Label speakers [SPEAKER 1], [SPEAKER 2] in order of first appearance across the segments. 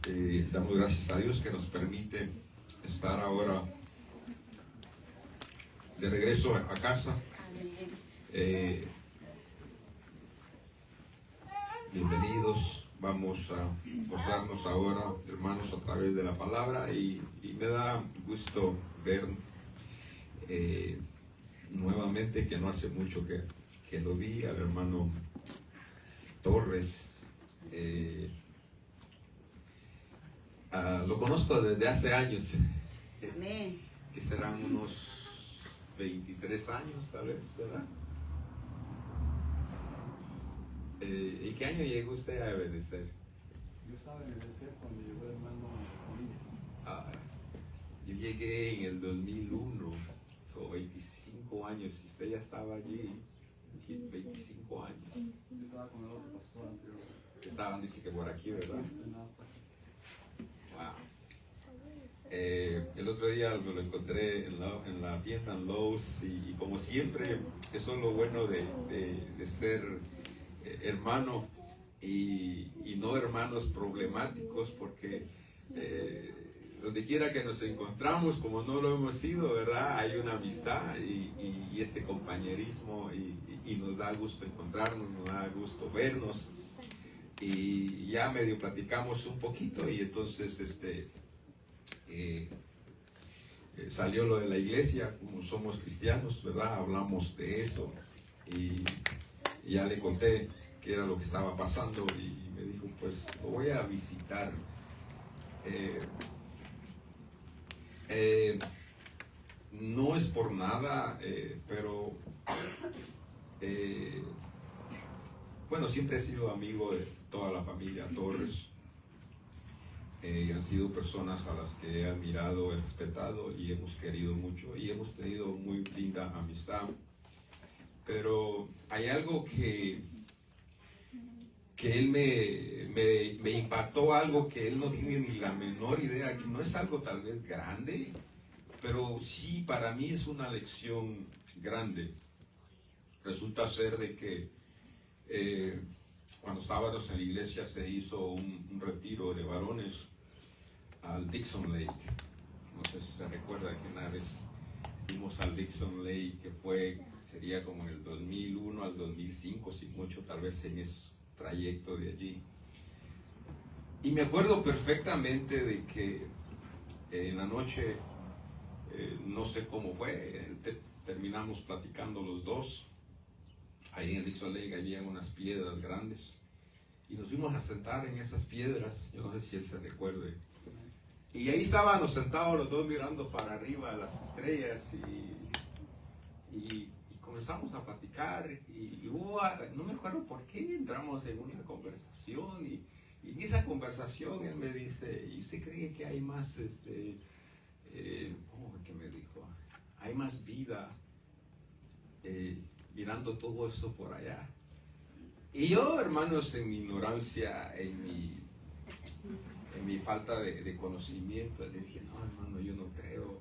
[SPEAKER 1] Damos gracias a Dios que nos permite estar ahora de regreso a casa. Bienvenidos. Vamos a gozarnos ahora, hermanos, a través de la palabra y me da gusto ver nuevamente, que no hace mucho que lo vi, al hermano Torres. Lo conozco desde hace años.
[SPEAKER 2] Amén.
[SPEAKER 1] Que serán unos 23 años, tal vez, ¿verdad? ¿Y qué año llegó usted a Ebenezer?
[SPEAKER 3] Yo estaba en Ebenezer cuando llegó el hermano Molina.
[SPEAKER 1] Yo llegué en el 2001, son 25 años, y usted ya estaba allí, 25 años.
[SPEAKER 3] Yo estaba con el otro pastor anterior.
[SPEAKER 1] Estaban, dice que por aquí, ¿verdad? Wow. El otro día me lo encontré en la tienda en Lowe's y como siempre, eso es lo bueno de ser hermano y no hermanos problemáticos, porque donde quiera que nos encontramos, como no lo hemos sido, ¿verdad? Hay una amistad y ese compañerismo y nos da gusto encontrarnos, nos da gusto vernos y ya medio platicamos un poquito y entonces salió lo de la iglesia, como somos cristianos, ¿verdad? Hablamos de eso y ya le conté qué era lo que estaba pasando y me dijo, pues lo voy a visitar. No es por nada, pero bueno, siempre he sido amigo de toda la familia Torres. Han sido personas a las que he admirado, he respetado y hemos querido mucho y hemos tenido muy linda amistad. Pero hay algo que él me impactó, algo que él no tiene ni la menor idea, que no es algo tal vez grande, pero sí para mí es una lección grande. Resulta ser de que cuando estábamos en la iglesia se hizo un retiro de varones al Dixon Lake. No sé si se recuerda que una vez fuimos al Dixon Lake, que sería como en el 2001 al 2005, si mucho, tal vez en ese trayecto de allí. Y me acuerdo perfectamente de que en la noche, no sé cómo fue, terminamos platicando los dos. Ahí en el Dixon Lake había unas piedras grandes y nos fuimos a sentar en esas piedras. Yo no sé si él se recuerde. Y ahí estábamos sentados los dos mirando para arriba a las estrellas y comenzamos a platicar y no me acuerdo por qué entramos en una conversación y en esa conversación él me dice, ¿y usted cree que hay más, ¿qué me dijo? Hay más vida mirando todo eso por allá. Y yo, hermanos, en mi ignorancia, en mi falta de conocimiento, le dije, no, hermano, yo no creo.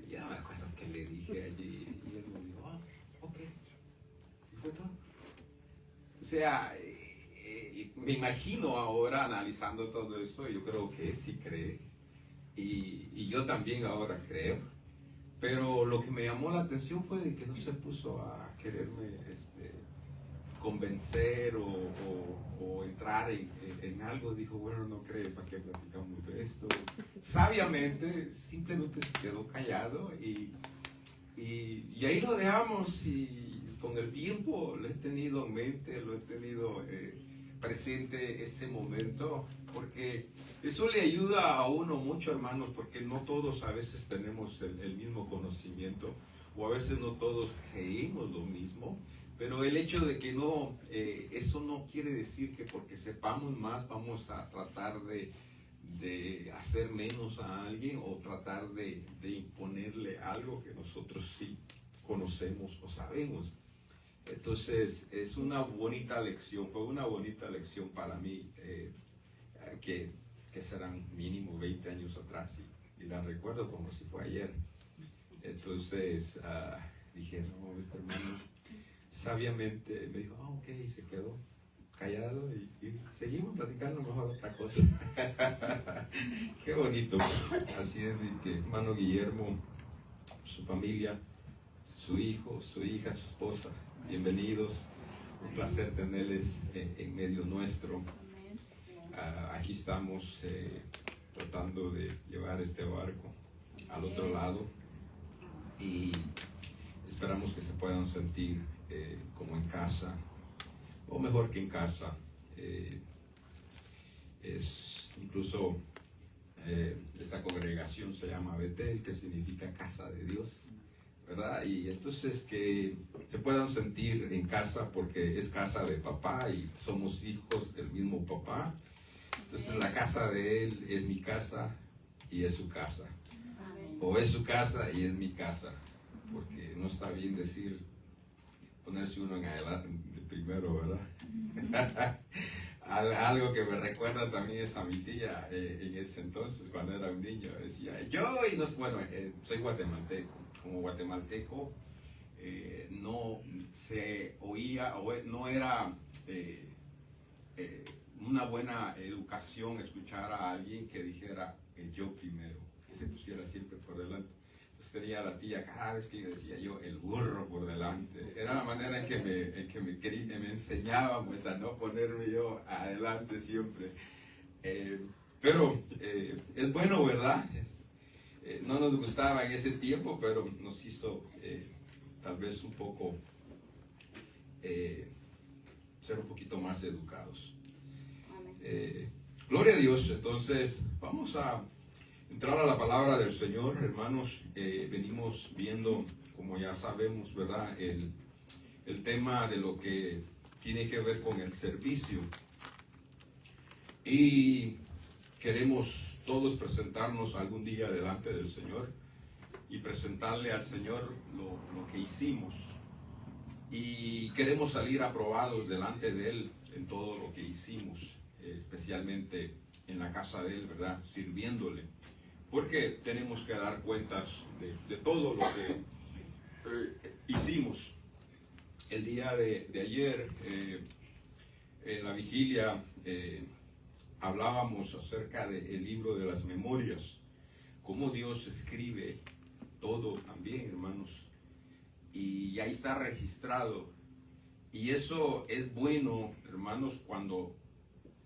[SPEAKER 1] Ya me acuerdo que le dije allí y él me dijo, ok. Y fue todo. O sea, me imagino ahora analizando todo esto, yo creo que sí cree. Y yo también ahora creo. Pero lo que me llamó la atención fue de que no se puso a quererme convencer o entrar en algo. Dijo, bueno, no cree, ¿para qué platicamos de esto? Sabiamente, simplemente se quedó callado y ahí lo dejamos y con el tiempo lo he tenido en mente, lo he tenido presente ese momento, porque eso le ayuda a uno mucho, hermanos, porque no todos a veces tenemos el mismo conocimiento o a veces no todos creemos lo mismo. Pero el hecho de que no, eso no quiere decir que porque sepamos más vamos a tratar de hacer menos a alguien o tratar de imponerle algo que nosotros sí conocemos o sabemos. Entonces es una bonita lección, fue una bonita lección para mí, que serán mínimo 20 años atrás y la recuerdo como si fue ayer. Entonces dije, no, este hermano sabiamente me dijo, ok, y se quedó. callado y seguimos platicando mejor otra cosa. Qué bonito. Así es, de que hermano Guillermo, su familia, su hijo, su hija, su esposa, bienvenidos. Un placer tenerles en medio nuestro. Aquí estamos tratando de llevar este barco al otro lado y esperamos que se puedan sentir como en casa, o mejor que en casa. Es incluso esta congregación se llama Betel, que significa casa de Dios, ¿verdad? Y entonces que se puedan sentir en casa porque es casa de papá y somos hijos del mismo papá. Entonces la casa de él es mi casa y es su casa. O es su casa y es mi casa, porque no está bien decir, ponerse uno en adelante primero, ¿verdad? Algo que me recuerda también es a mi tía en ese entonces, cuando era un niño, decía, soy guatemalteco. Como guatemalteco no se oía, o no era una buena educación escuchar a alguien que dijera el yo primero, que se pusiera siempre por delante. Entonces tenía la tía, cada vez que decía yo el burro por delante, era la manera en que me enseñaba pues, a no ponerme yo adelante siempre. Pero es bueno, ¿verdad? No nos gustaba en ese tiempo, pero nos hizo tal vez un poco ser un poquito más educados. Gloria a Dios. Entonces vamos a entrar a la palabra del Señor, hermanos. Venimos viendo, como ya sabemos, ¿verdad? El tema de lo que tiene que ver con el servicio. Y queremos todos presentarnos algún día delante del Señor y presentarle al Señor lo que hicimos. Y queremos salir aprobados delante de Él en todo lo que hicimos, especialmente en la casa de Él, ¿verdad? Sirviéndole. Porque tenemos que dar cuentas de todo lo que hicimos. El día de ayer, en la vigilia, hablábamos acerca del libro de las memorias, cómo Dios escribe todo también, hermanos, y ahí está registrado. Y eso es bueno, hermanos, cuando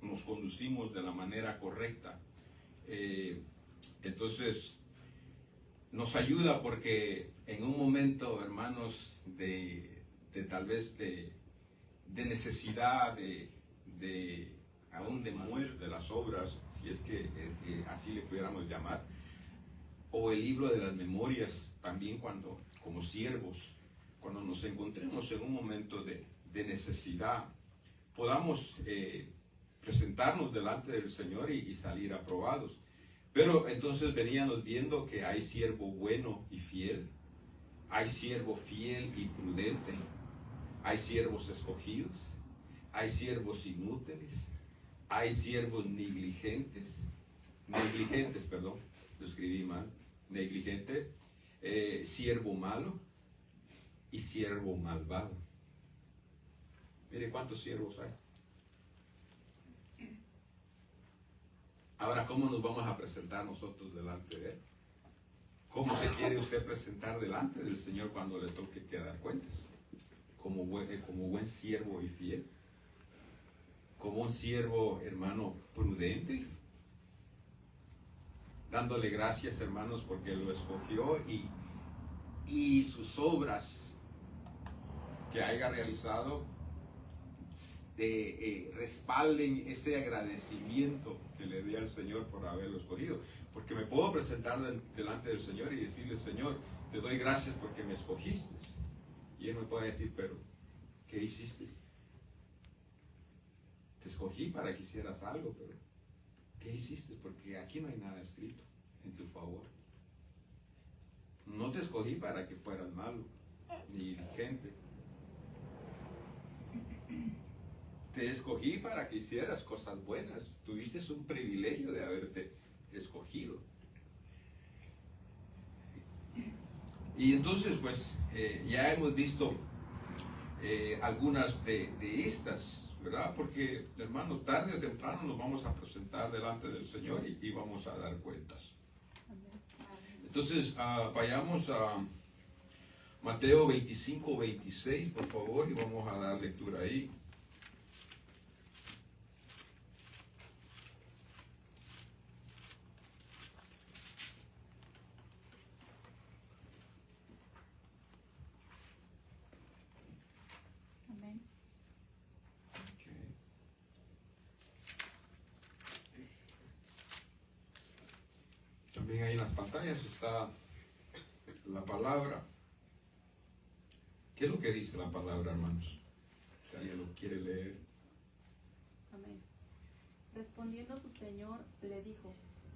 [SPEAKER 1] nos conducimos de la manera correcta. Entonces, nos ayuda porque en un momento, hermanos, de tal vez de necesidad, aún de muerte de las obras, si es que así le pudiéramos llamar, o el libro de las memorias, también cuando, como siervos, cuando nos encontremos en un momento de necesidad, podamos presentarnos delante del Señor y salir aprobados. Pero entonces veníamos viendo que hay siervo bueno y fiel, hay siervo fiel y prudente, hay siervos escogidos, hay siervos inútiles, hay siervos negligentes, lo escribí mal, negligente, siervo malo y siervo malvado. Mire cuántos siervos hay. Ahora, ¿cómo nos vamos a presentar nosotros delante de Él? ¿Cómo se quiere usted presentar delante del Señor cuando le toque que dar cuentas? Como buen siervo y fiel. Como un siervo, hermano, prudente. Dándole gracias, hermanos, porque lo escogió y sus obras que haya realizado respalden ese agradecimiento que le di al Señor por haberlo escogido. Porque me puedo presentar delante del Señor y decirle, Señor, te doy gracias porque me escogiste. Y Él me puede decir, pero, ¿qué hiciste? Te escogí para que hicieras algo, pero ¿qué hiciste? Porque aquí no hay nada escrito en tu favor. No te escogí para que fueras malo, ni diligente. Te escogí para que hicieras cosas buenas. Tuviste un privilegio de haberte escogido. Y entonces, pues, ya hemos visto algunas de estas, ¿verdad? Porque, hermano, tarde o temprano nos vamos a presentar delante del Señor y vamos a dar cuentas. Entonces, vayamos a Mateo 25, 26, por favor, y vamos a dar lectura ahí. También ahí en las pantallas está la palabra. ¿Qué es lo que dice la palabra, hermanos? Si alguien lo quiere leer.
[SPEAKER 2] Amén. Respondiendo su señor, le dijo: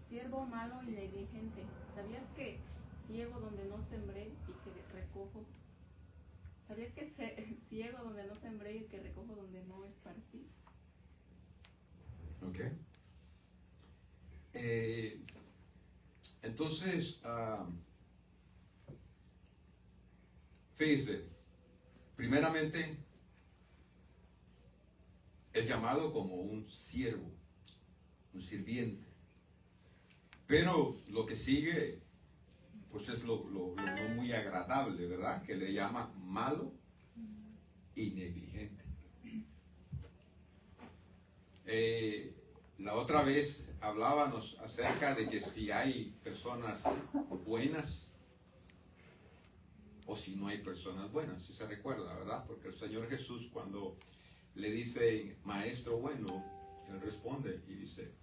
[SPEAKER 2] siervo malo y negligente, ¿sabías que ciego donde no sembré y que recojo? ¿Sabías que ciego donde no sembré y que recojo donde no esparcí?
[SPEAKER 1] Ok. Entonces, fíjese, primeramente, el llamado como un siervo, un sirviente. Pero lo que sigue, pues es lo no muy agradable, ¿verdad? Que le llama malo y negligente. La otra vez hablábamos acerca de que si hay personas buenas o si no hay personas buenas, si se recuerda, ¿verdad? Porque el Señor Jesús, cuando le dice maestro bueno, Él responde y dice,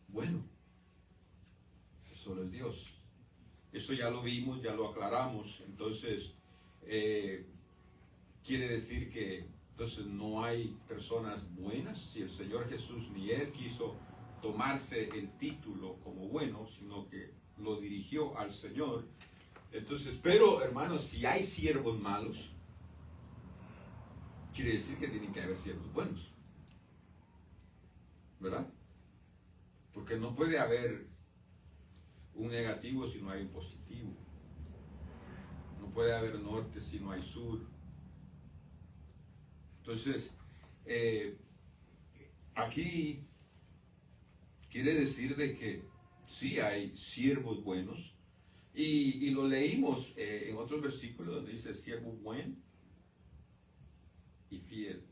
[SPEAKER 1] bueno, solo es Dios. Eso ya lo vimos, ya lo aclaramos. Entonces, quiere decir que entonces no hay personas buenas. Si el Señor Jesús ni Él quiso tomarse el título como bueno, sino que lo dirigió al Señor. Entonces, pero hermanos, si hay siervos malos, quiere decir que tienen que haber siervos buenos, ¿verdad? Porque no puede haber un negativo si no hay un positivo. No puede haber norte si no hay sur. Entonces, aquí quiere decir de que sí hay siervos buenos, y lo leímos en otros versículos donde dice siervo bueno y fiel.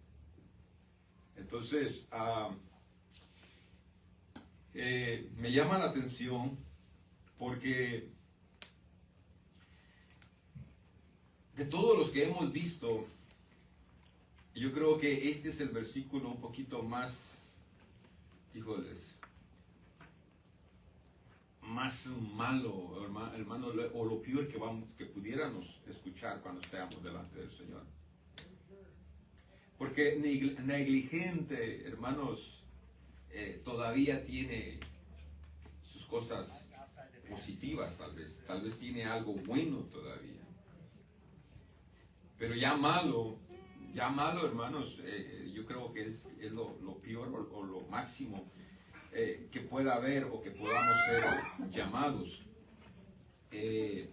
[SPEAKER 1] Entonces, me llama la atención porque de todos los que hemos visto, yo creo que este es el versículo un poquito más, híjoles, más malo, hermano, o lo peor que pudiéramos escuchar cuando estemos delante del Señor. Porque negligente, hermanos, todavía tiene sus cosas positivas, tal vez tiene algo bueno todavía. Pero ya malo, hermanos, yo creo que es lo peor o lo máximo que pueda haber o que podamos ser llamados. Y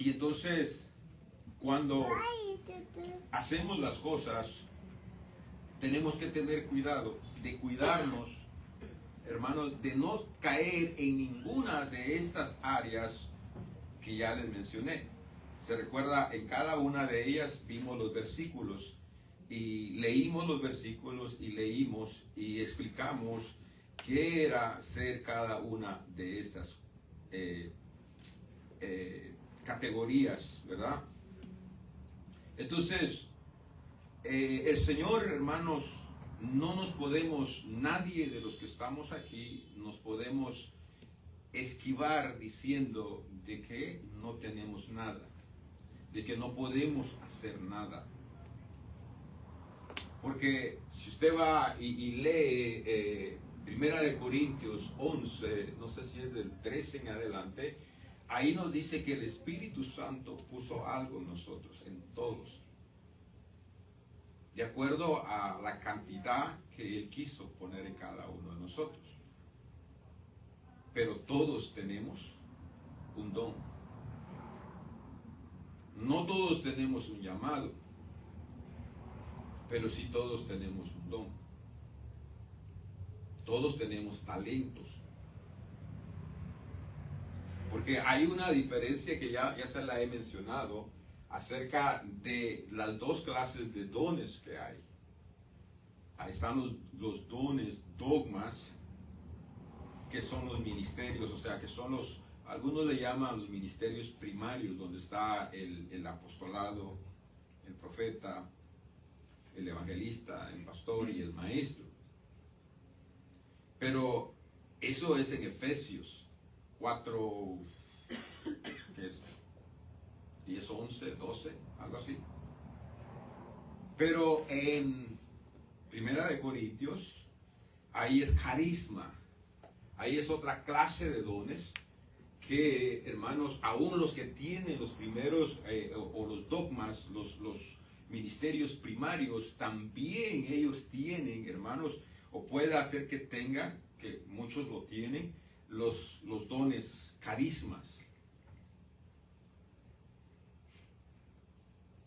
[SPEAKER 1] entonces, cuando hacemos las cosas, tenemos que tener cuidado de cuidarnos, hermanos, de no caer en ninguna de estas áreas que ya les mencioné. Se recuerda, en cada una de ellas vimos los versículos y leímos los versículos y leímos y explicamos qué era ser cada una de esas categorías, ¿verdad? Entonces, el Señor, hermanos, no nos podemos, nadie de los que estamos aquí, nos podemos esquivar diciendo de que no tenemos nada, de que no podemos hacer nada. Porque si usted va y lee Primera de Corintios 11, no sé si es del 13 en adelante, ahí nos dice que el Espíritu Santo puso algo en nosotros, en todos, de acuerdo a la cantidad que Él quiso poner en cada uno de nosotros. Pero todos tenemos un don. No todos tenemos un llamado. pero sí todos tenemos un don. Todos tenemos talentos. Porque hay una diferencia que ya se la he mencionado acerca de las dos clases de dones que hay. Ahí están los dones, dogmas, que son los ministerios, o sea, que son algunos le llaman los ministerios primarios, donde está el apostolado, el profeta, el evangelista, el pastor y el maestro. Pero eso es en Efesios 4, ¿qué es? 10, 11, 12, algo así. Pero en Primera de Corintios, ahí es carisma. Ahí es otra clase de dones que, hermanos, aún los que tienen los primeros o los dogmas, los ministerios primarios, también ellos tienen, hermanos, o puede hacer que tengan, que muchos lo tienen, los dones, carismas.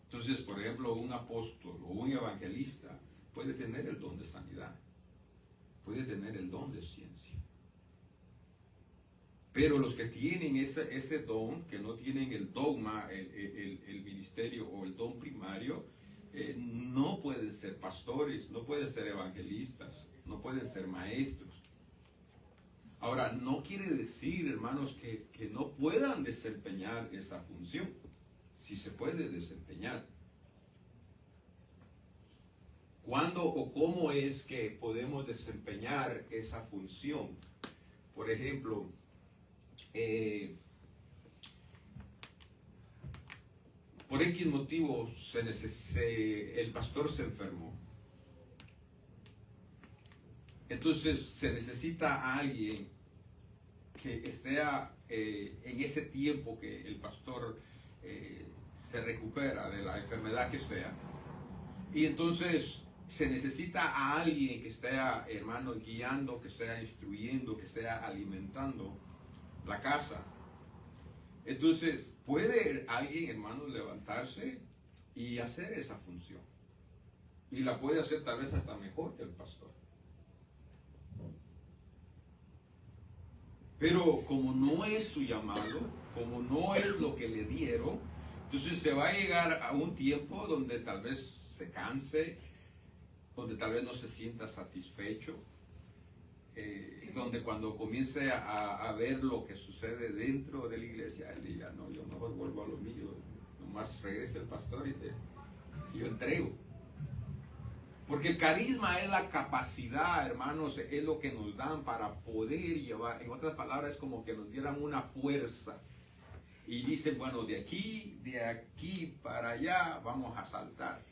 [SPEAKER 1] Entonces, por ejemplo, un apóstol o un evangelista puede tener el don de sanidad, puede tener el don de ciencia. Pero los que tienen ese don, que no tienen el dogma, el ministerio o el don primario, no pueden ser pastores, no pueden ser evangelistas, no pueden ser maestros. Ahora, no quiere decir, hermanos, que no puedan desempeñar esa función. Sí se puede desempeñar. ¿Cuándo o cómo es que podemos desempeñar esa función? Por ejemplo, por X motivo el pastor se enfermó. Entonces se necesita a alguien que esté en ese tiempo que el pastor se recupera de la enfermedad que sea. Y entonces se necesita a alguien que esté, hermano, guiando, que sea instruyendo, que sea alimentando la casa. Entonces, ¿puede alguien, hermano, levantarse y hacer esa función? Y la puede hacer tal vez hasta mejor que el pastor. Pero como no es su llamado, como no es lo que le dieron, entonces se va a llegar a un tiempo donde tal vez se canse, donde tal vez no se sienta satisfecho, donde cuando comience a ver lo que sucede dentro de la iglesia, él diga, no, yo mejor vuelvo a lo mío, nomás regrese el pastor y yo entrego. Porque el carisma es la capacidad, hermanos, es lo que nos dan para poder llevar, en otras palabras, es como que nos dieran una fuerza. Y dicen, bueno, de aquí para allá vamos a saltar.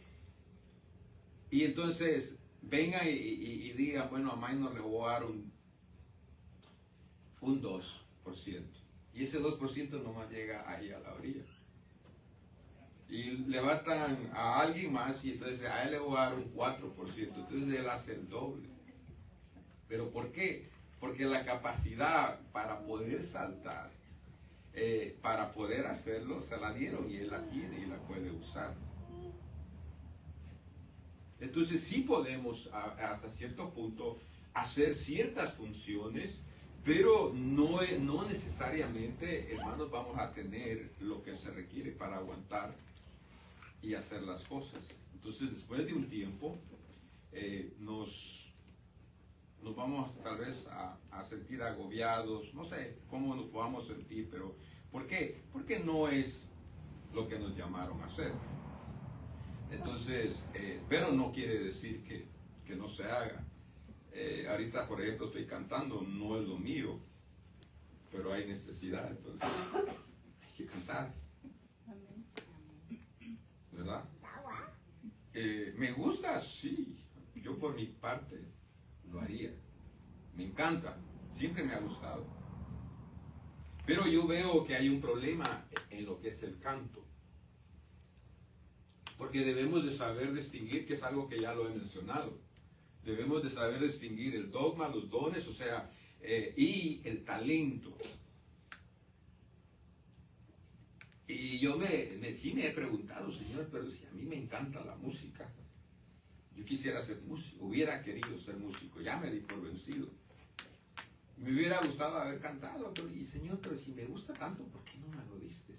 [SPEAKER 1] Y entonces vengan y digan, bueno, a Minor le voy a dar un 2%. Y ese 2% nomás llega ahí a la orilla. Y levantan a alguien más y entonces a él le voy a dar un 4%. Entonces él hace el doble. ¿Pero por qué? Porque la capacidad para poder saltar, para poder hacerlo, se la dieron y él la tiene y la puede usar. Entonces sí podemos hasta cierto punto hacer ciertas funciones, pero no necesariamente, hermanos, vamos a tener lo que se requiere para aguantar y hacer las cosas. Entonces después de un tiempo nos vamos tal vez a sentir agobiados, no sé cómo nos podamos sentir, pero ¿por qué? Porque no es lo que nos llamaron a hacer. Entonces, pero no quiere decir que no se haga. Ahorita, por ejemplo, estoy cantando, no es lo mío, pero hay necesidad, entonces hay que cantar. ¿Verdad? Me gusta, sí. Yo por mi parte lo haría. Me encanta, siempre me ha gustado. Pero yo veo que hay un problema en lo que es el canto. Porque debemos de saber distinguir, que es algo que ya lo he mencionado. Debemos de saber distinguir el dogma, los dones, o sea, y el talento. Y yo sí me he preguntado, Señor, pero si a mí me encanta la música, Yo quisiera ser músico, hubiera querido ser músico, ya me di por vencido. Me hubiera gustado haber cantado, y Señor, pero si me gusta tanto, ¿por qué no me lo diste?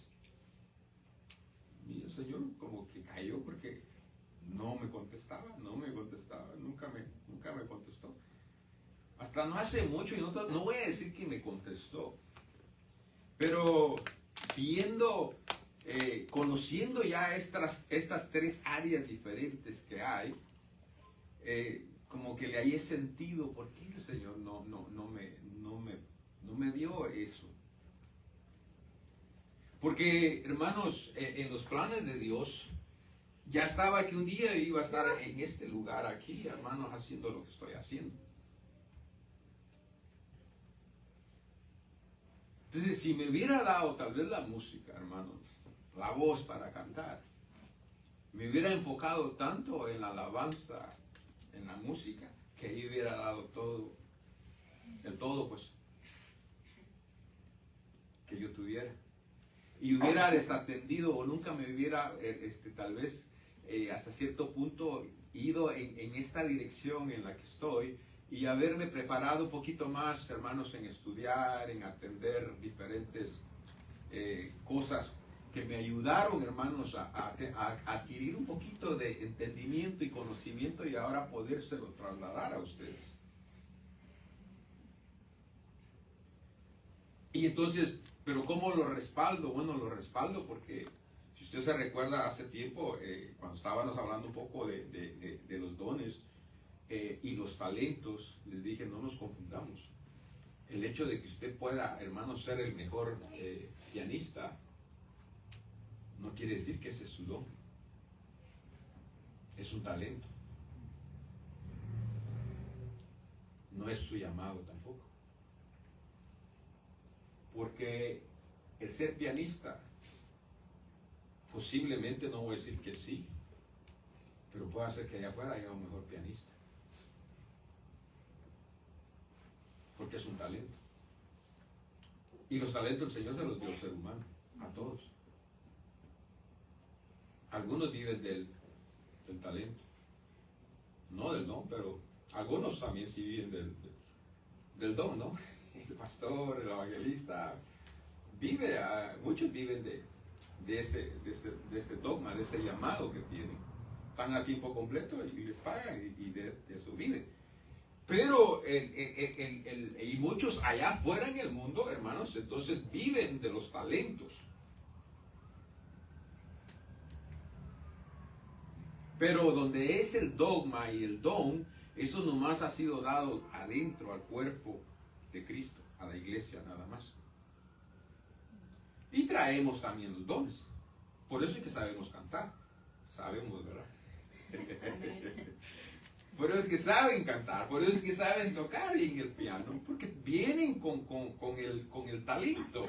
[SPEAKER 1] Y el Señor como que cayó porque no me contestaba, nunca me contestó. Hasta no hace mucho, y no voy a decir que me contestó, pero conociendo ya estas tres áreas diferentes que hay, como que le hallé sentido. ¿Por qué el Señor no me dio eso? Porque, hermanos, en los planes de Dios, ya estaba que un día iba a estar en este lugar aquí, hermanos, haciendo lo que estoy haciendo. Entonces, si me hubiera dado tal vez la música, hermanos, la voz para cantar, me hubiera enfocado tanto en la alabanza, en la música, que ahí hubiera dado todo, el todo, pues, que yo tuviera. Y hubiera desatendido, o nunca me hubiera, tal vez, hasta cierto punto, ido en esta dirección en la que estoy, y haberme preparado un poquito más, hermanos, en estudiar, en atender diferentes cosas que me ayudaron, hermanos, a adquirir un poquito de entendimiento y conocimiento, y ahora podérselo trasladar a ustedes. Y entonces, ¿pero cómo lo respaldo? Bueno, lo respaldo porque, si usted se recuerda, hace tiempo, cuando estábamos hablando un poco de los dones y los talentos, les dije, no nos confundamos. El hecho de que usted pueda, hermano, ser el mejor pianista, no quiere decir que ese es su don. Es un talento. No es su llamado tampoco. Porque el ser pianista, posiblemente, no voy a decir que sí, pero puede ser que allá afuera haya un mejor pianista. Porque es un talento. Y los talentos el Señor se los dio al ser humano, a todos. Algunos viven del talento, no del don, pero algunos también sí viven del don, ¿no? El pastor, el evangelista, muchos viven de ese dogma, de ese llamado que tienen. Están a tiempo completo y les pagan y de eso viven. Pero, y muchos allá afuera en el mundo, hermanos, entonces viven de los talentos. Pero donde es el dogma y el don, eso nomás ha sido dado adentro al cuerpo de Cristo, a la iglesia nada más. Y traemos también los dones. Por eso es que sabemos cantar. Sabemos, ¿verdad? Por eso es que saben cantar, por eso es que saben tocar bien el piano, porque vienen con el talento.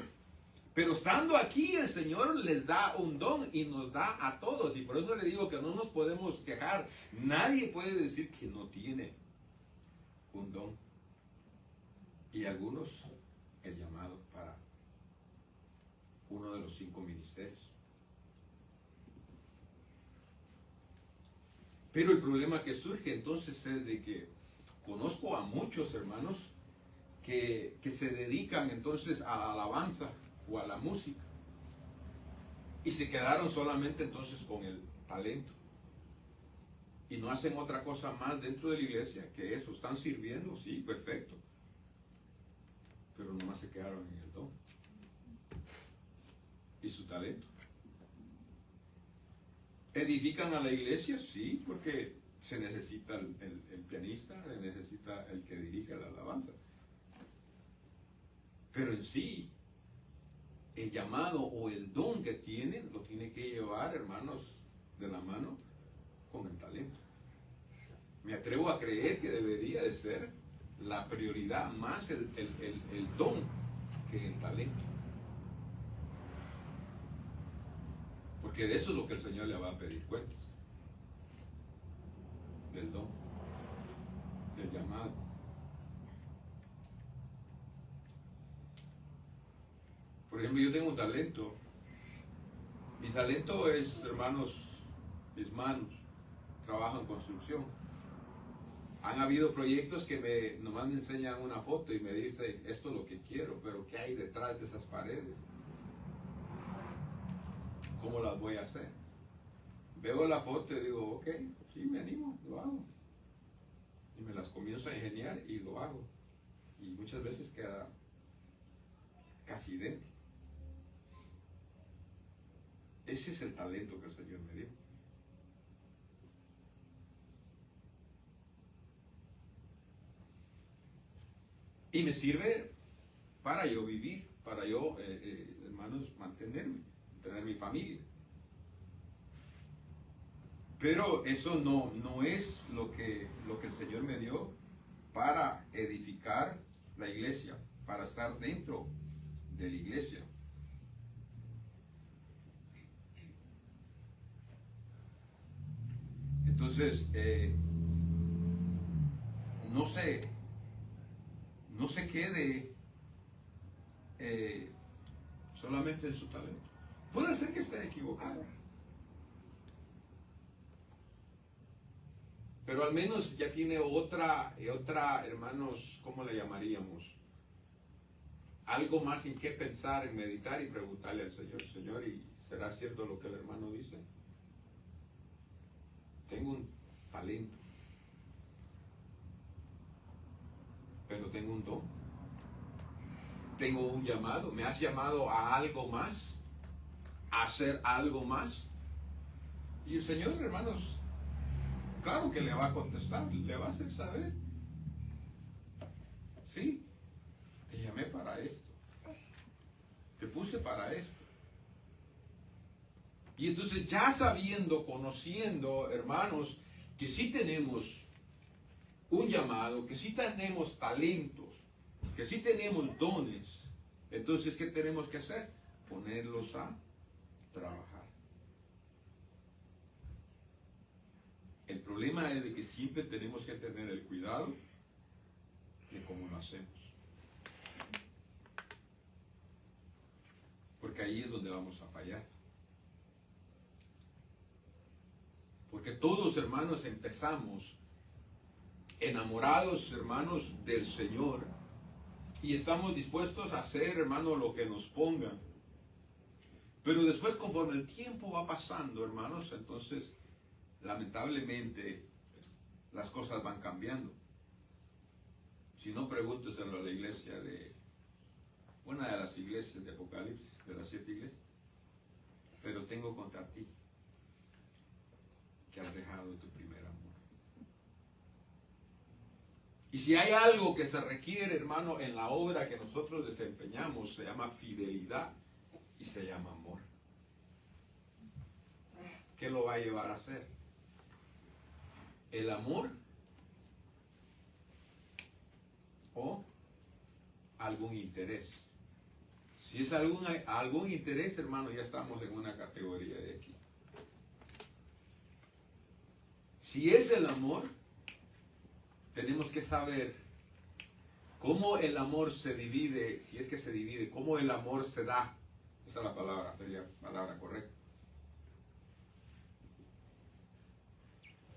[SPEAKER 1] Pero estando aquí, el Señor les da un don y nos da a todos. Y por eso le digo que no nos podemos quejar. Nadie puede decir que no tiene un don. Y algunos, el llamado para uno de los 5 ministerios. Pero el problema que surge entonces es de que conozco a muchos hermanos que se dedican entonces a la alabanza o a la música y se quedaron solamente entonces con el talento y no hacen otra cosa más dentro de la iglesia que eso. Están sirviendo, sí, perfecto, pero nomás se quedaron en el don y su talento. ¿Edifican a la iglesia? Sí, porque se necesita el pianista, se necesita el que dirige la alabanza. Pero en sí, el llamado o el don que tienen, lo tiene que llevar, hermanos, de la mano con el talento. Me atrevo a creer que debería de ser la prioridad más el don que el talento. Porque de eso es lo que el Señor le va a pedir cuentas. Del don, del llamado. Por ejemplo, yo tengo un talento. Mi talento es, hermanos, mis manos. Trabajo en construcción. Han habido proyectos que nomás me enseñan una foto y me dicen, esto es lo que quiero, pero ¿qué hay detrás de esas paredes? ¿Cómo las voy a hacer? Veo la foto y digo, ok, sí, me animo, lo hago. Y me las comienzo a ingeniar y lo hago. Y muchas veces queda casi idéntico. Ese es el talento que el Señor me dio. Y me sirve para yo vivir, para yo, hermanos, mantenerme, tener mi familia. Pero eso no es lo que el Señor me dio para edificar la iglesia, para estar dentro de la iglesia. Entonces, no se quede solamente en su talento. Puede ser que esté equivocado, pero al menos ya tiene otra, hermanos, ¿cómo le llamaríamos? Algo más en qué pensar, en meditar y preguntarle al Señor, Señor, ¿y será cierto lo que el hermano dice? Tengo un talento, pero tengo un don. Tengo un llamado. ¿Me has llamado a algo más? ¿A hacer algo más? Y el Señor, hermanos, claro que le va a contestar, le va a hacer saber. Sí, te llamé para esto. Te puse para esto. Y entonces ya sabiendo, conociendo, hermanos, que sí tenemos un llamado, que sí tenemos talentos, que sí tenemos dones, entonces ¿qué tenemos que hacer? Ponerlos a trabajar. El problema es de que siempre tenemos que tener el cuidado de cómo lo hacemos. Porque ahí es donde vamos a fallar. Porque todos, hermanos, empezamos enamorados, hermanos, del Señor, y estamos dispuestos a hacer, hermanos, lo que nos pongan. Pero después, conforme el tiempo va pasando, hermanos, entonces, lamentablemente, las cosas van cambiando. Si no, pregúnteselo a la iglesia una de las iglesias de Apocalipsis, de las 7 iglesias. Pero tengo contra ti que has dejado tu primer amor. Y si hay algo que se requiere, hermano, en la obra que nosotros desempeñamos, se llama fidelidad y se llama amor. ¿Qué lo va a llevar a hacer? ¿El amor o algún interés? Si es algún interés, hermano, ya estamos en una categoría de aquí. Si es el amor, tenemos que saber cómo el amor se divide, si es que se divide, cómo el amor se da. Esa es la palabra, sería la palabra correcta.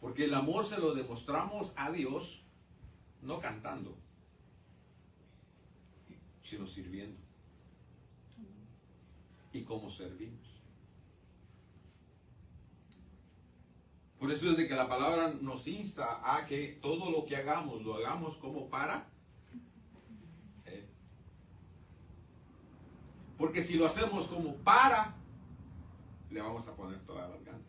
[SPEAKER 1] Porque el amor se lo demostramos a Dios, no cantando, sino sirviendo. ¿Y cómo servimos? Por eso es de que la palabra nos insta a que todo lo que hagamos, lo hagamos como para Él. Porque si lo hacemos como para, le vamos a poner todas las ganas.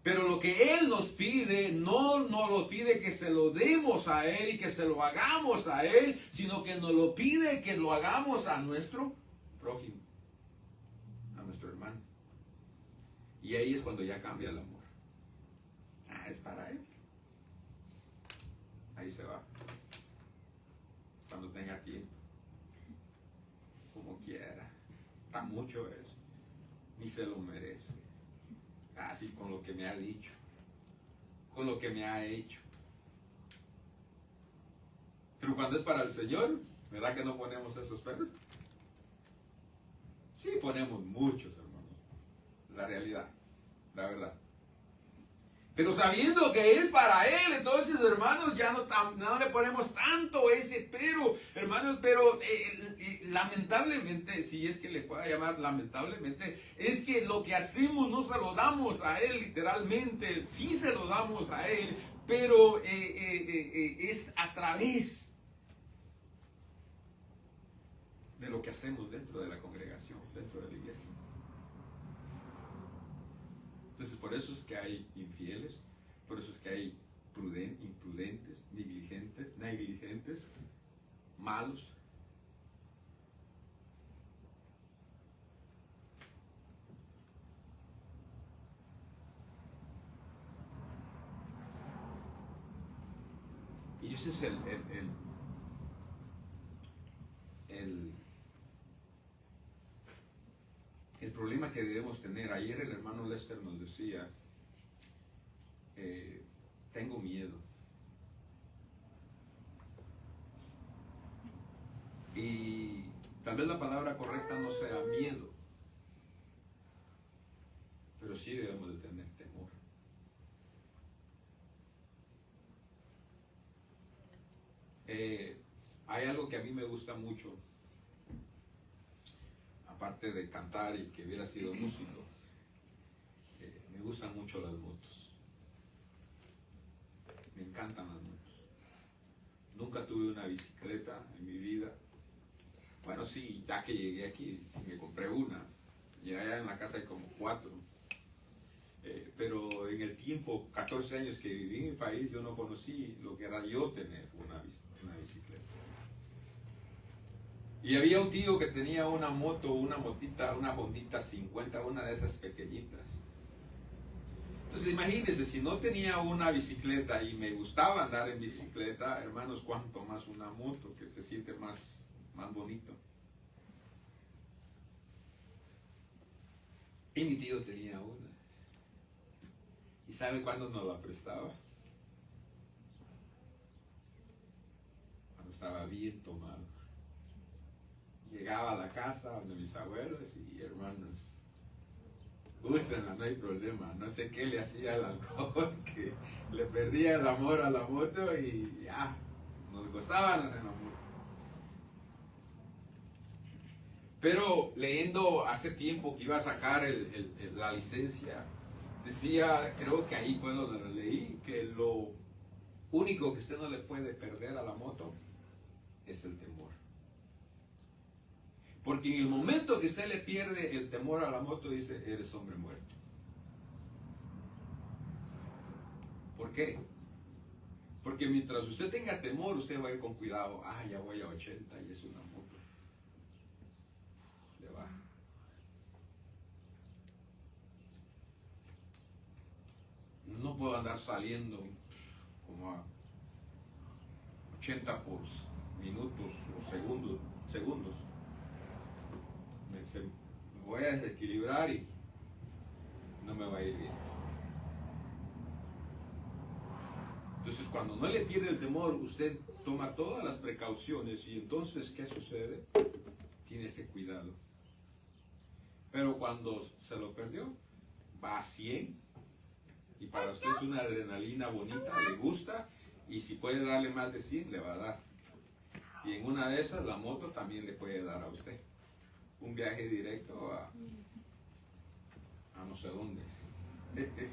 [SPEAKER 1] Pero lo que Él nos pide, no nos lo pide que se lo demos a Él y que se lo hagamos a Él, sino que nos lo pide que lo hagamos a nuestro prójimo, a nuestro hermano. Y ahí es cuando ya cambia el amor. Es para Él. Ahí se va. Cuando tenga tiempo. Como quiera. Está mucho eso. Ni se lo merece. Así con lo que me ha dicho. Con lo que me ha hecho. Pero cuando es para el Señor, ¿verdad que no ponemos esos peros? Sí, ponemos muchos, hermanos. La realidad. La verdad. Pero sabiendo que es para Él, entonces, hermanos, ya no le ponemos tanto ese pero, hermanos, pero lamentablemente, si es que le pueda llamar lamentablemente, es que lo que hacemos no se lo damos a Él literalmente, sí se lo damos a Él, pero es a través de lo que hacemos dentro de la congregación, dentro de la iglesia. Entonces, por eso es que hay infieles, por eso es que hay imprudentes, negligentes, malos. Y ese es el problema que debemos tener. Ayer el hermano Lester nos decía, tengo miedo. Y tal vez la palabra correcta no sea miedo, pero sí debemos de tener temor. Hay algo que a mí me gusta mucho, aparte de cantar y que hubiera sido músico, me gustan mucho las motos. Me encantan las motos. Nunca tuve una bicicleta en mi vida. Bueno, sí, ya que llegué aquí, sí me compré una. Y allá en la casa hay como 4. Pero en el tiempo, 14 años que viví en mi país, yo no conocí lo que era yo tener una bicicleta. Y había un tío que tenía una moto, una Hondita 50, una de esas pequeñitas. Entonces imagínense, si no tenía una bicicleta y me gustaba andar en bicicleta, hermanos, cuánto más una moto, que se siente más bonito. Y mi tío tenía una. ¿Y sabe cuándo nos la prestaba? Cuando estaba bien tomado. Llegaba a la casa donde mis abuelos y hermanos, úsenla, no hay problema. No sé qué le hacía al alcohol, que le perdía el amor a la moto y ya, nos gozábamos en la moto. Pero leyendo hace tiempo que iba a sacar la licencia, decía, creo que ahí fue donde lo leí, que lo único que usted no le puede perder a la moto es el temor. Porque en el momento que usted le pierde el temor a la moto, dice, eres hombre muerto. ¿Por qué? Porque mientras usted tenga temor, usted va a ir con cuidado. Ah, ya voy a 80 y es una moto. Le va. No puedo andar saliendo como a 80 por minutos o segundos. Me voy a desequilibrar y no me va a ir bien. Entonces, cuando no le pierde el temor, usted toma todas las precauciones y entonces, ¿qué sucede? Tiene ese cuidado. Pero cuando se lo perdió, va a 100 y para usted es una adrenalina bonita, le gusta, y si puede darle más de 100, le va a dar. Y en una de esas, la moto también le puede dar a usted un viaje directo a no sé dónde,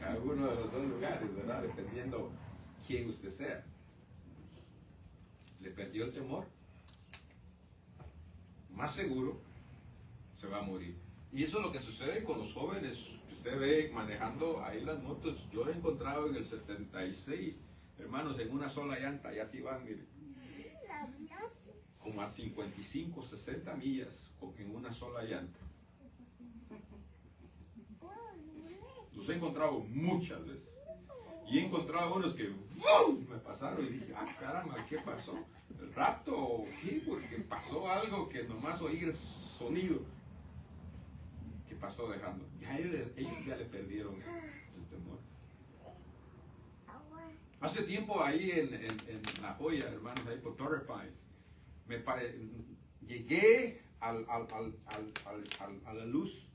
[SPEAKER 1] a alguno de los dos lugares, ¿verdad? Dependiendo quién usted sea. Le perdió el temor, más seguro se va a morir. Y eso es lo que sucede con los jóvenes que usted ve manejando ahí las motos. Yo he encontrado en el 76, hermanos, en una sola llanta, y así van, mire, como a 55, 60 millas en una sola llanta. Los he encontrado muchas veces. Y he encontrado unos que ¡fum! Me pasaron y dije, ah, caramba, ¿qué pasó? ¿El rapto o qué? Porque pasó algo que nomás oír sonido. ¿Qué pasó dejando? Ya ellos ya le perdieron el temor. Hace tiempo ahí en La Joya, hermanos, ahí por Torrey Pines, llegué a la luz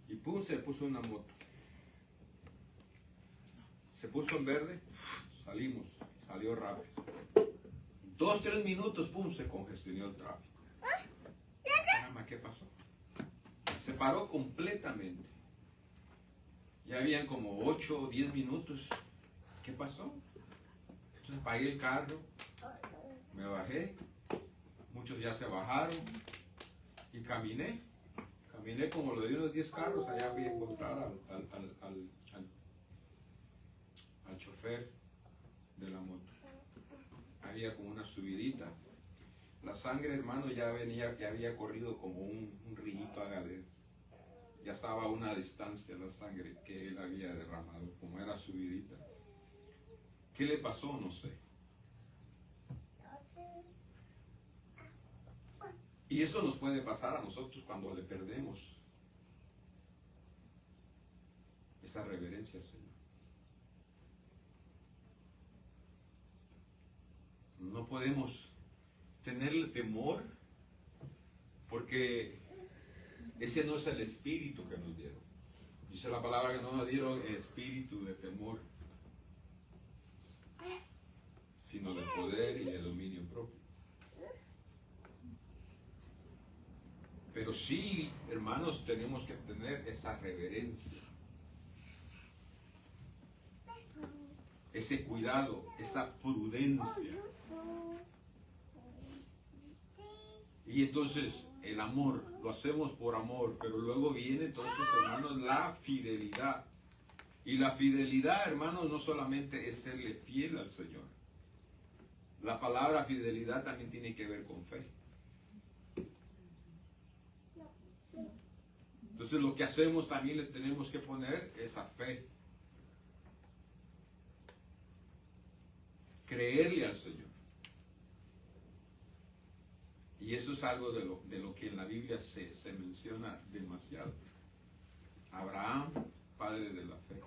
[SPEAKER 1] y pum, se puso una moto. Se puso en verde, salimos, salió rápido. 2, 3 minutos, pum, se congestionó el tráfico. Caramba, ¿qué pasó? Se paró completamente. Ya habían como 8 o 10 minutos. ¿Qué pasó? Entonces apagué el carro, me bajé, muchos ya se bajaron y caminé. Caminé como lo de unos 10 carros, allá fui a encontrar al chofer de la moto. Había como una subidita. La sangre, hermano, ya había corrido como un rillito, hágale. Ya estaba a una distancia la sangre que él había derramado, como era subidita. ¿Qué le pasó? No sé. Y eso nos puede pasar a nosotros cuando le perdemos esa reverencia al Señor. No podemos tenerle temor porque ese no es el espíritu que nos dieron. Dice la palabra que no nos dieron espíritu de temor, sino de poder y de dominio propio. Pero sí, hermanos, tenemos que tener esa reverencia, ese cuidado, esa prudencia. Y entonces el amor, lo hacemos por amor, pero luego viene entonces, hermanos, la fidelidad. Y la fidelidad, hermanos, no solamente es serle fiel al Señor. La palabra fidelidad también tiene que ver con fe. Entonces lo que hacemos también le tenemos que poner esa fe. Creerle al Señor. Y eso es algo de lo que en la Biblia se menciona demasiado. Abraham, padre de la fe.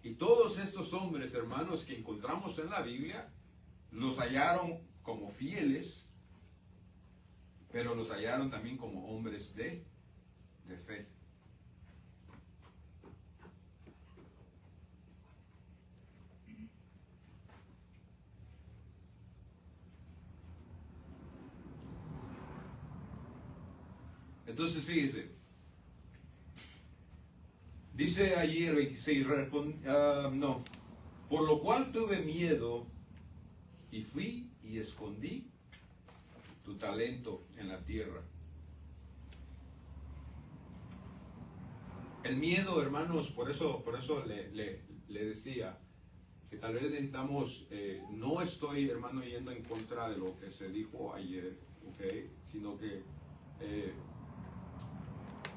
[SPEAKER 1] Y todos estos hombres, hermanos, que encontramos en la Biblia, los hallaron como fieles, pero los hallaron también como hombres de fe. Entonces fíjense, dice allí el 26, por lo cual tuve miedo y fui y escondí tu talento en la tierra. El miedo, hermanos, por eso le decía que tal vez necesitamos, no estoy, hermano, yendo en contra de lo que se dijo ayer, ¿okay? Sino que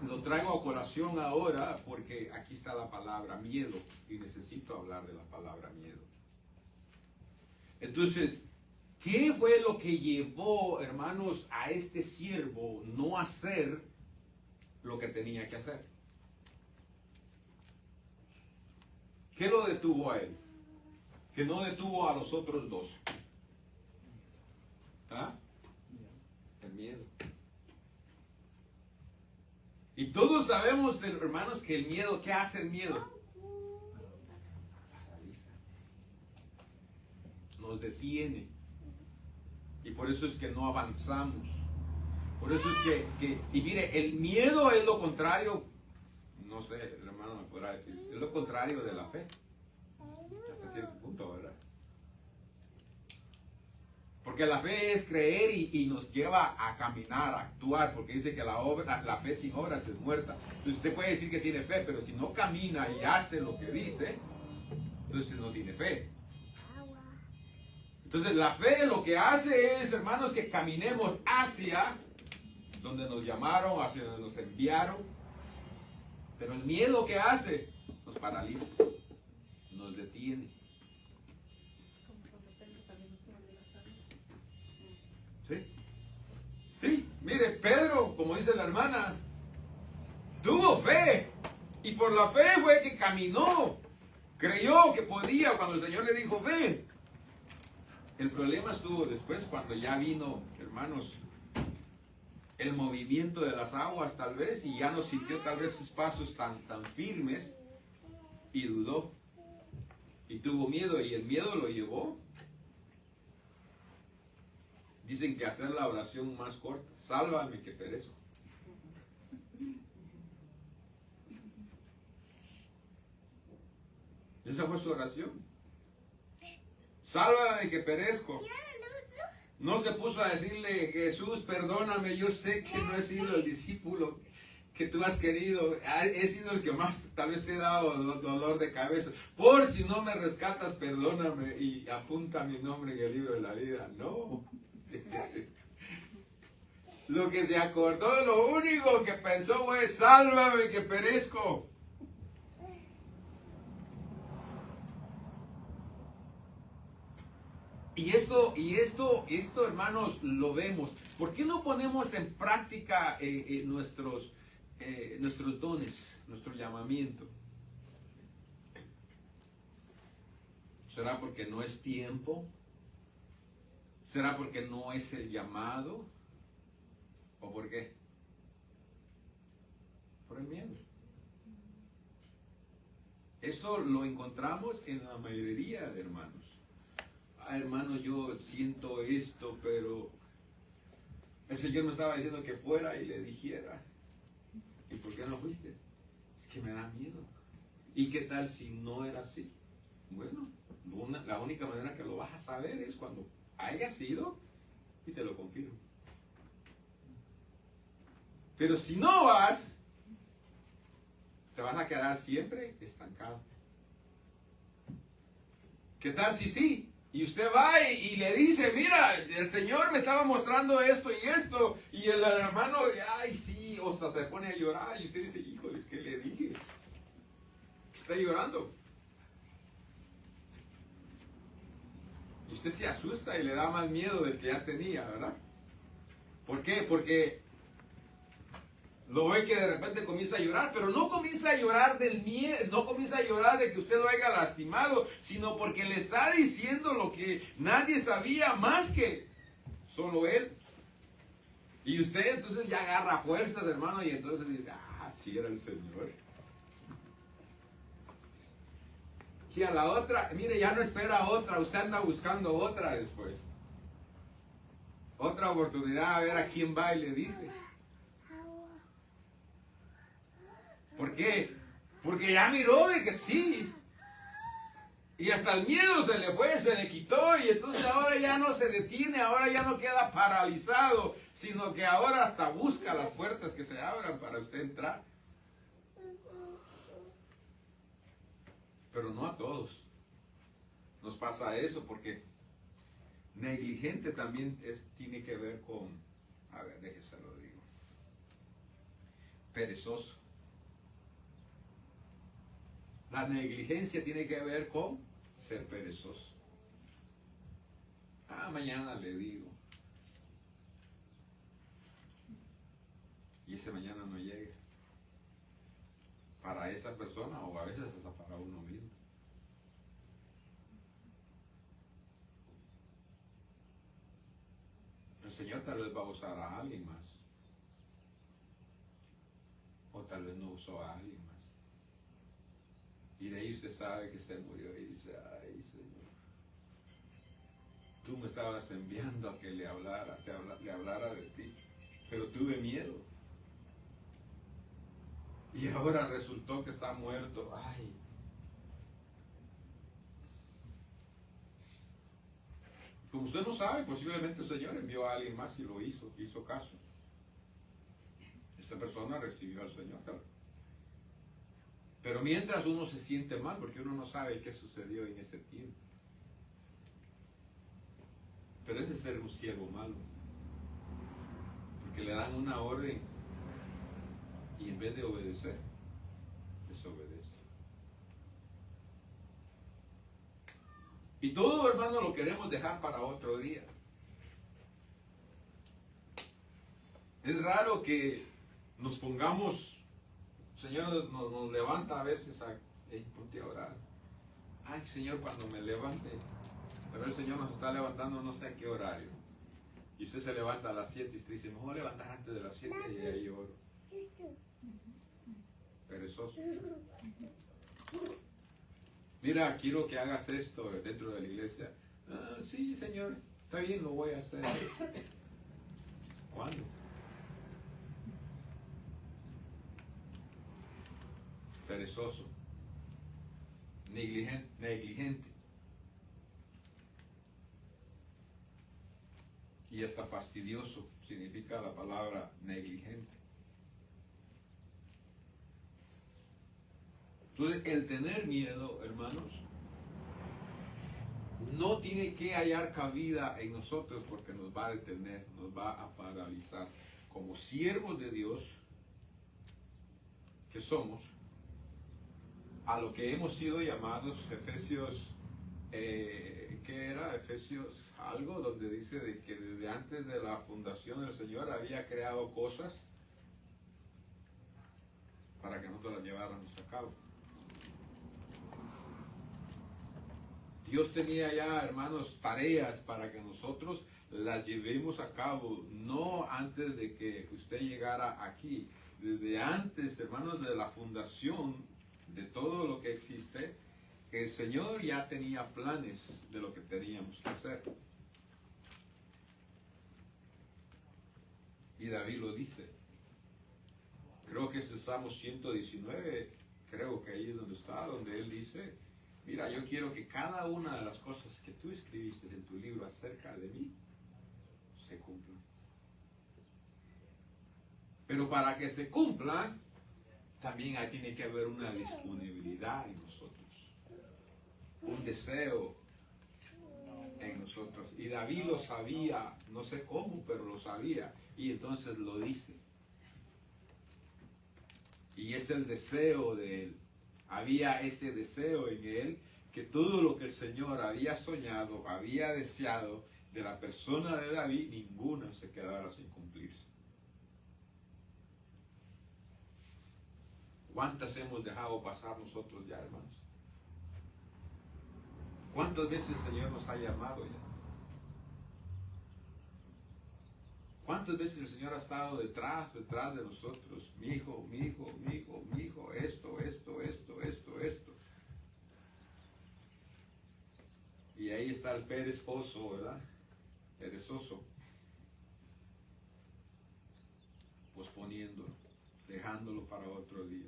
[SPEAKER 1] lo traigo a colación ahora porque aquí está la palabra miedo y necesito hablar de la palabra miedo. Entonces, ¿qué fue lo que llevó, hermanos, a este siervo no hacer lo que tenía que hacer? ¿Qué lo detuvo a él? Que no detuvo a los otros dos. ¿Ah? El miedo. Y todos sabemos, hermanos, que el miedo, ¿qué hace el miedo? Paraliza. Nos detiene. Y por eso es que no avanzamos. Por eso es y mire, el miedo es lo contrario, no sé, el hermano me podrá decir, es lo contrario de la fe. Hasta cierto punto, ¿verdad? Porque la fe es creer y nos lleva a caminar, a actuar, porque dice que la fe sin obras es muerta. Entonces usted puede decir que tiene fe, pero si no camina y hace lo que dice, entonces no tiene fe. Entonces la fe lo que hace es, hermanos, que caminemos hacia donde nos llamaron, hacia donde nos enviaron. Pero el miedo que hace nos paraliza, nos detiene. ¿Sí? Sí, mire, Pedro, como dice la hermana, tuvo fe. Y por la fe fue que caminó. Creyó que podía cuando el Señor le dijo, ven. El problema estuvo después cuando ya vino, hermanos, el movimiento de las aguas tal vez, y ya no sintió tal vez sus pasos tan firmes y dudó. tuvo miedo y el miedo lo llevó. Dicen que hacer la oración más corta, sálvame que perezco. Esa fue su oración. Sálvame que perezco. No se puso a decirle, Jesús, perdóname, yo sé que no he sido el discípulo que tú has querido. He sido el que más tal vez te he dado dolor de cabeza. Por si no me rescatas, perdóname y apunta mi nombre en el libro de la vida. No. Lo que se acordó, lo único que pensó fue, sálvame que perezco. Y esto, hermanos, lo vemos. ¿Por qué no ponemos en práctica nuestros dones, nuestro llamamiento? ¿Será porque no es tiempo? ¿Será porque no es el llamado? ¿O por qué? Por el miedo. Esto lo encontramos en la mayoría de hermanos. Hermano, yo siento esto, pero el Señor me estaba diciendo que fuera y le dijera. ¿Y por qué no fuiste? Es que me da miedo. ¿Y qué tal si no era así? Bueno, la única manera que lo vas a saber es cuando haya sido y te lo confirmo. Pero si no vas, te vas a quedar siempre estancado. ¿Qué tal si sí? Y usted va y le dice, mira, el Señor me estaba mostrando esto, y el hermano, ay sí, hasta se pone a llorar, y usted dice, híjole, es que le dije, está llorando. Y usted se asusta y le da más miedo del que ya tenía, ¿verdad? ¿Por qué? Porque lo ve que de repente comienza a llorar, pero no comienza a llorar del miedo, no comienza a llorar de que usted lo haya lastimado, sino porque le está diciendo lo que nadie sabía más que solo él. Y usted entonces ya agarra fuerzas, hermano, y entonces dice, sí era el Señor. Y a la otra, mire, ya no espera otra, usted anda buscando otra después. Otra oportunidad, a ver a quién va y le dice. ¿Por qué? Porque ya miró de que sí. Y hasta el miedo se le fue, se le quitó. Y entonces ahora ya no se detiene, ahora ya no queda paralizado, sino que ahora hasta busca las puertas que se abran para usted entrar. Pero no a todos nos pasa eso, porque negligente también tiene que ver con, a ver, déjese lo digo, perezoso. La negligencia tiene que ver con ser perezoso. Mañana le digo. Y ese mañana no llega. Para esa persona o a veces hasta para uno mismo. El Señor tal vez va a usar a alguien más. O tal vez no usó a alguien más. Y de ahí usted sabe que se murió y dice, ay Señor, tú me estabas enviando a que le hablara de ti, pero tuve miedo. Y ahora resultó que está muerto. Ay. Como usted no sabe, posiblemente el Señor envió a alguien más y lo hizo caso. Esta persona recibió al Señor. Pero mientras uno se siente mal, porque uno no sabe qué sucedió en ese tiempo. Pero ese es ser un siervo malo. Porque le dan una orden y en vez de obedecer, desobedece. Y todo, hermano, lo queremos dejar para otro día. Es raro que nos pongamos, el Señor nos levanta a veces a ponte a orar. Ay, Señor, cuando me levante. Pero el Señor nos está levantando no sé a qué horario. Y usted se levanta a las 7 y usted dice, me voy a levantar antes de las 7 y ahí oro. Perezoso. Mira, quiero que hagas esto dentro de la iglesia. Ah, sí, Señor, está bien, lo voy a hacer. ¿Cuándo? Perezoso, negligente y hasta fastidioso significa la palabra negligente. Entonces, el tener miedo, hermanos, no tiene que hallar cabida en nosotros porque nos va a detener, nos va a paralizar. Como siervos de Dios que somos, a lo que hemos sido llamados, Efesios, ¿qué era? Efesios algo, donde dice de que desde antes de la fundación del Señor había creado cosas para que nosotros las lleváramos a cabo. Dios tenía ya, hermanos, tareas para que nosotros las llevemos a cabo, no antes de que usted llegara aquí. Desde antes, hermanos, de la fundación de todo lo que existe, el Señor ya tenía planes de lo que teníamos que hacer. Y David lo dice. Creo que es el Salmo 119, creo que ahí es donde está, donde él dice, mira, yo quiero que cada una de las cosas que tú escribiste en tu libro acerca de mí se cumplan. Pero para que se cumplan, también ahí tiene que haber una disponibilidad en nosotros, un deseo en nosotros. Y David lo sabía, no sé cómo, pero lo sabía, y entonces lo dice. Y es el deseo de él. Había ese deseo en él, que todo lo que el Señor había soñado, había deseado de la persona de David, ninguna se quedara sin cumplirse. ¿Cuántas hemos dejado pasar nosotros ya, hermanos? ¿Cuántas veces el Señor nos ha llamado ya? ¿Cuántas veces el Señor ha estado detrás de nosotros? Mi hijo, esto. Y ahí está el perezoso, ¿verdad? Perezoso. Posponiéndolo, dejándolo para otro día.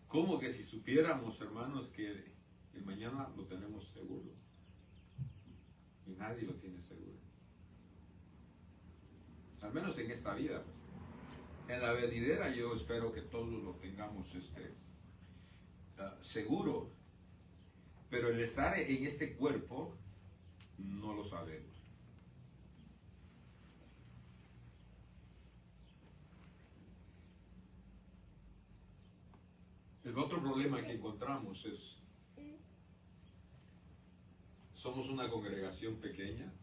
[SPEAKER 1] ¿Cómo que si supiéramos, hermanos, que el mañana lo tenemos seguro? Y nadie lo tiene seguro. Al menos en esta vida, pues. En la venidera yo espero que todos lo tengamos seguro. Pero el estar en este cuerpo no lo sabemos. El otro problema que encontramos es, somos una congregación pequeña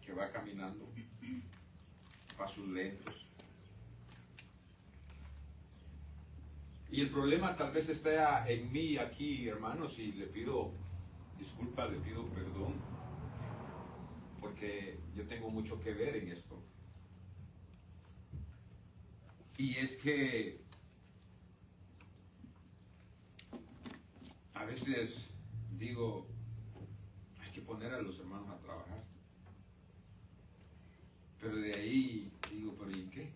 [SPEAKER 1] que va caminando, pasos lentos. Y el problema tal vez está en mí aquí, hermanos, y le pido disculpas, le pido perdón, porque yo tengo mucho que ver en esto. Y es que a veces digo, hay que poner a los hermanos a trabajar. Pero de ahí digo, ¿pero y qué?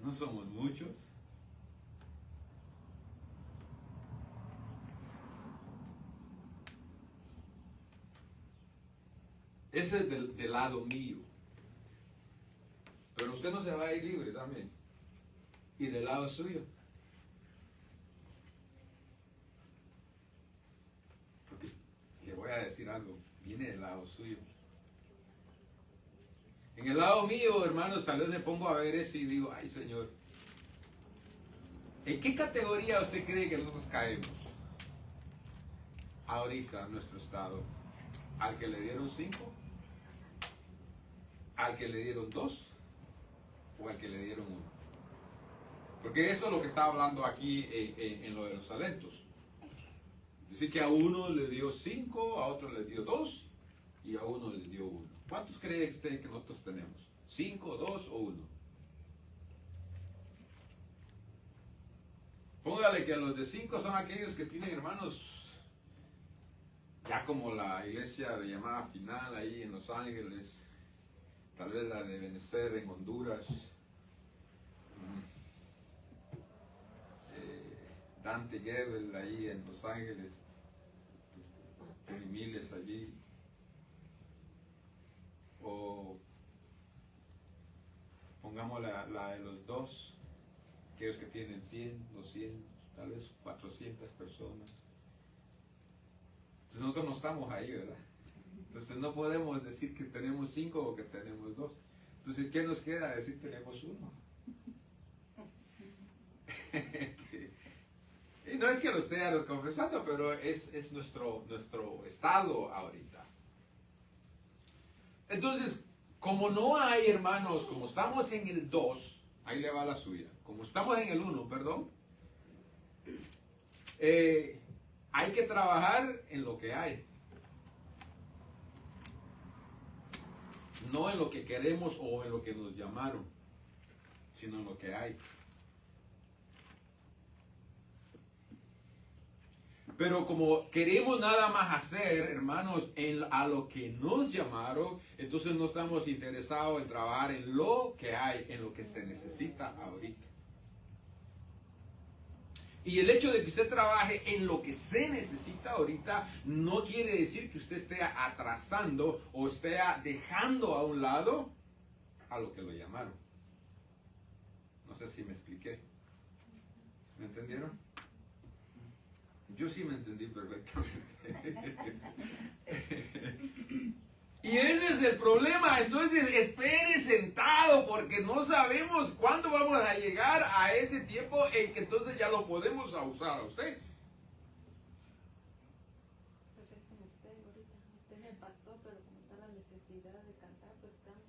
[SPEAKER 1] No somos muchos. Ese es del lado mío. Pero usted no se va a ir libre también. Y del lado suyo. Porque le voy a decir algo, viene del lado suyo. En el lado mío, hermanos, tal vez me pongo a ver eso y digo, ay, Señor, ¿en qué categoría usted cree que nosotros caemos? Ahorita en nuestro estado. ¿Al que le dieron 5? ¿Al que le dieron 2? ¿O al que le dieron 1? Porque eso es lo que está hablando aquí en lo de los talentos. Dice que a uno le dio 5, a otro le dio 2 y a uno le dio 1. ¿Cuántos cree usted que nosotros tenemos? ¿5, 2 o 1? Póngale que los de 5 son aquellos que tienen hermanos, ya como la iglesia de llamada final ahí en Los Ángeles, tal vez la de Benecer en Honduras, Dante Gebel ahí en Los Ángeles, Tony Miles allí, o pongamos la de los 2, aquellos que tienen 100, 200, tal vez 400 personas. Entonces nosotros no estamos ahí, ¿verdad? Entonces no podemos decir que tenemos 5 o que tenemos 2. Entonces, ¿qué nos queda? Decir tenemos 1. Y no es que lo esté confesando, pero es nuestro estado ahorita. Entonces, como no hay, hermanos, como estamos en el 2, ahí le va la suya, como estamos en el 1, perdón, hay que trabajar en lo que hay. No en lo que queremos o en lo que nos llamaron, sino en lo que hay. Pero como queremos nada más hacer, hermanos, a lo que nos llamaron, entonces no estamos interesados en trabajar en lo que hay, en lo que se necesita ahorita. Y el hecho de que usted trabaje en lo que se necesita ahorita no quiere decir que usted esté atrasando o esté dejando a un lado a lo que lo llamaron. No sé si me expliqué. ¿Me entendieron? Yo sí me entendí perfectamente. Y ese es el problema. Entonces espere sentado porque no sabemos cuándo vamos a llegar a ese tiempo en que entonces ya lo podemos usar a usted.
[SPEAKER 2] Pues es como usted ahorita. Usted es el pastor, pero como está la necesidad de cantar, pues canta.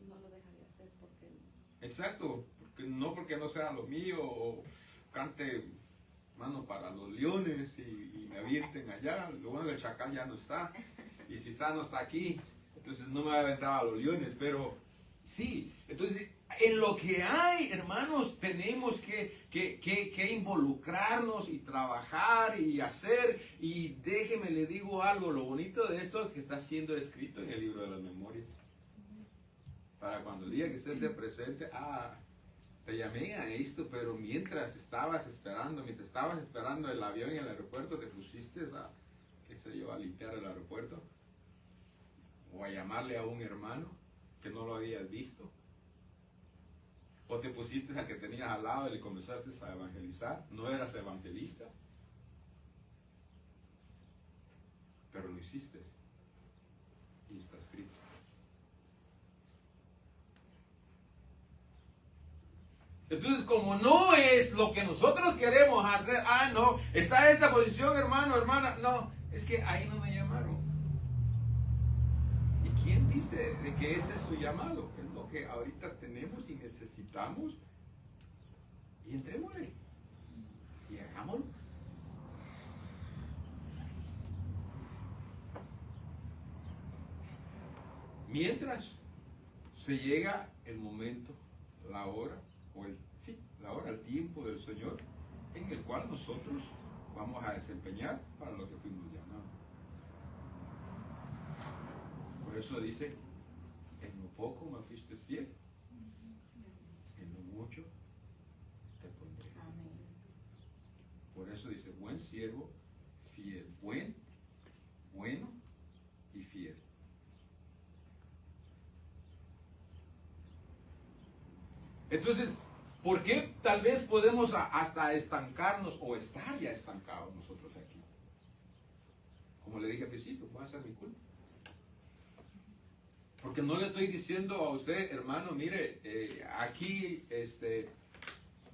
[SPEAKER 2] No lo deja de hacer porque...
[SPEAKER 1] Exacto. Porque no sea lo mío o cante, mano, para los leones y me avienten allá. Lo bueno del chacal ya no está. Y si está, no está aquí. Entonces no me va a aventar a los leones. Pero sí. Entonces, en lo que hay, hermanos, tenemos que involucrarnos y trabajar y hacer. Y déjeme, le digo algo. Lo bonito de esto es que está siendo escrito en el libro de las memorias. Para cuando el día que usted se presente, te llamé a esto, pero mientras estabas esperando el avión en el aeropuerto, te pusiste a, qué sé yo, a limpiar el aeropuerto, o a llamarle a un hermano que no lo habías visto, o te pusiste al que tenías al lado y le comenzaste a evangelizar. No eras evangelista, pero lo hiciste, y está escrito. Entonces, como no es lo que nosotros queremos hacer, no, está en esta posición, hermano, hermana, no, es que ahí no me llamaron. ¿Y quién dice de que ese es su llamado? Es lo que ahorita tenemos y necesitamos. Y entrémosle. Y hagámoslo. Mientras se llega el momento, la hora, el tiempo del Señor, en el cual nosotros vamos a desempeñar para lo que fuimos llamados. Por eso dice, en lo poco me fuiste fiel, en lo mucho te pondré. Amén. Por eso dice, buen siervo, fiel, bueno y fiel. Entonces, ¿por qué tal vez podemos hasta estancarnos o estar ya estancados nosotros aquí? Como le dije al principio, va a ser mi culpa. Porque no le estoy diciendo a usted, hermano, mire, aquí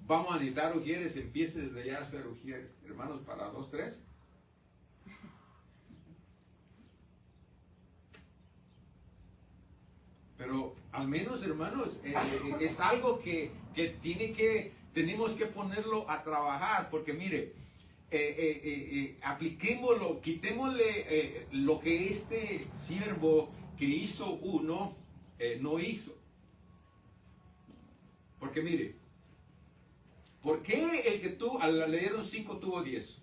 [SPEAKER 1] vamos a necesitar ujieres, empiece desde ya a hacer ujieres. Hermanos, para 2, 3. Pero al menos, hermanos, es algo que tenemos que ponerlo a trabajar, porque mire, apliquémoslo, quitémosle lo que este siervo que hizo uno no hizo. Porque mire, ¿Por qué el que al leer un 5 tuvo 10?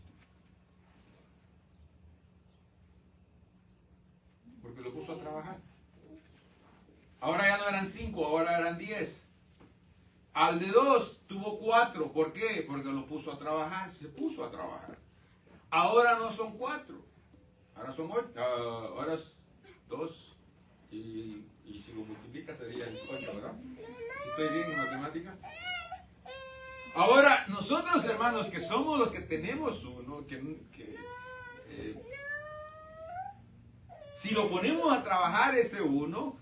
[SPEAKER 1] Porque lo puso a trabajar. Ahora ya no eran 5, ahora eran 10. Al de 2 tuvo 4. ¿Por qué? Porque lo puso a trabajar, se puso a trabajar. Ahora no son 4, ahora son 8. Ahora es 2 y si lo multiplica sería 8, ¿verdad? ¿Estoy bien en matemática? Ahora, nosotros, hermanos, que somos los que tenemos uno, si lo ponemos a trabajar ese uno,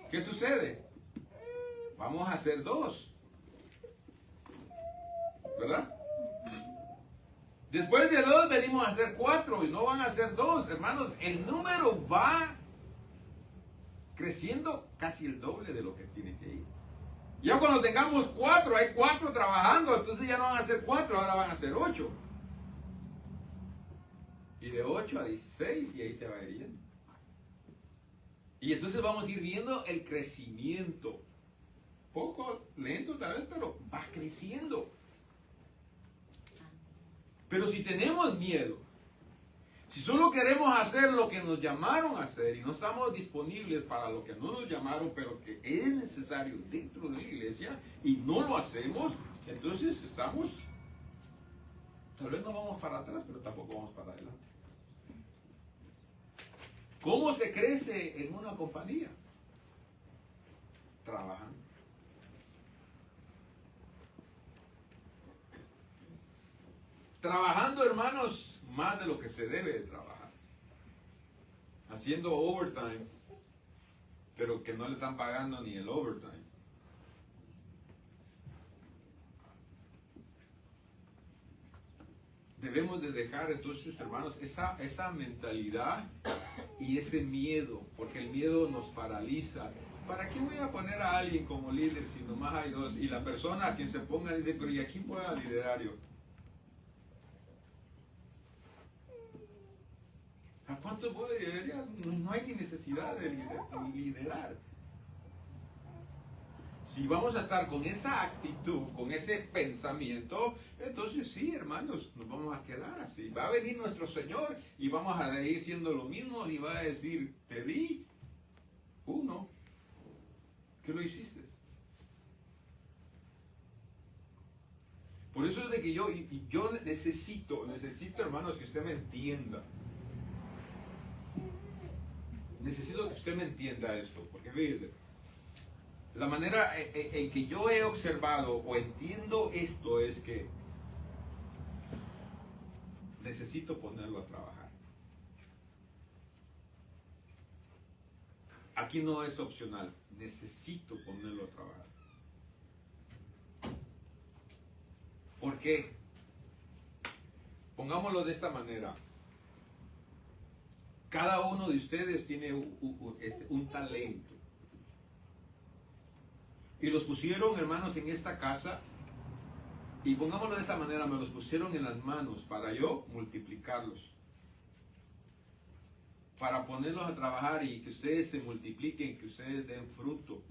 [SPEAKER 1] ¿qué sucede? Vamos a hacer 2. ¿Verdad? Después de 2 venimos a hacer 4 y no van a ser 2, hermanos. El número va creciendo casi el doble de lo que tiene que ir. Ya cuando tengamos 4, hay 4 trabajando, entonces ya no van a ser 4, ahora van a ser 8. Y de 8 a 16 y ahí se va a ir yendo. Y entonces vamos a ir viendo el crecimiento. Poco, lento tal vez, pero va creciendo. Pero si tenemos miedo, si solo queremos hacer lo que nos llamaron a hacer y no estamos disponibles para lo que no nos llamaron, pero que es necesario dentro de la iglesia y no lo hacemos, entonces estamos, tal vez no vamos para atrás, pero tampoco vamos para adelante. ¿Cómo se crece en una compañía? Trabajando. Trabajando, hermanos, más de lo que se debe de trabajar. Haciendo overtime, pero que no le están pagando ni el overtime. Debemos de dejar entonces, hermanos, esa mentalidad y ese miedo, porque el miedo nos paraliza. ¿Para qué voy a poner a alguien como líder si nomás hay 2? Y la persona a quien se ponga dice, pero ¿y a quién pueda liderar yo? ¿A cuánto puede liderar? No hay ni necesidad de liderar. Si vamos a estar con esa actitud, con ese pensamiento, entonces sí, hermanos, nos vamos a quedar así. Va a venir nuestro Señor y vamos a ir siendo lo mismo y va a decir, te di 1, ¿qué lo hiciste? Por eso es de que yo necesito, hermanos, que usted me entienda. Necesito que usted me entienda esto, porque fíjese, la manera en que yo he observado o entiendo esto es que necesito ponerlo a trabajar. Aquí no es opcional, necesito ponerlo a trabajar. ¿Por qué? Pongámoslo de esta manera. Cada uno de ustedes tiene un talento. Y los pusieron, hermanos, en esta casa. Y pongámoslo de esta manera, me los pusieron en las manos para yo multiplicarlos. Para ponerlos a trabajar y que ustedes se multipliquen, que ustedes den fruto.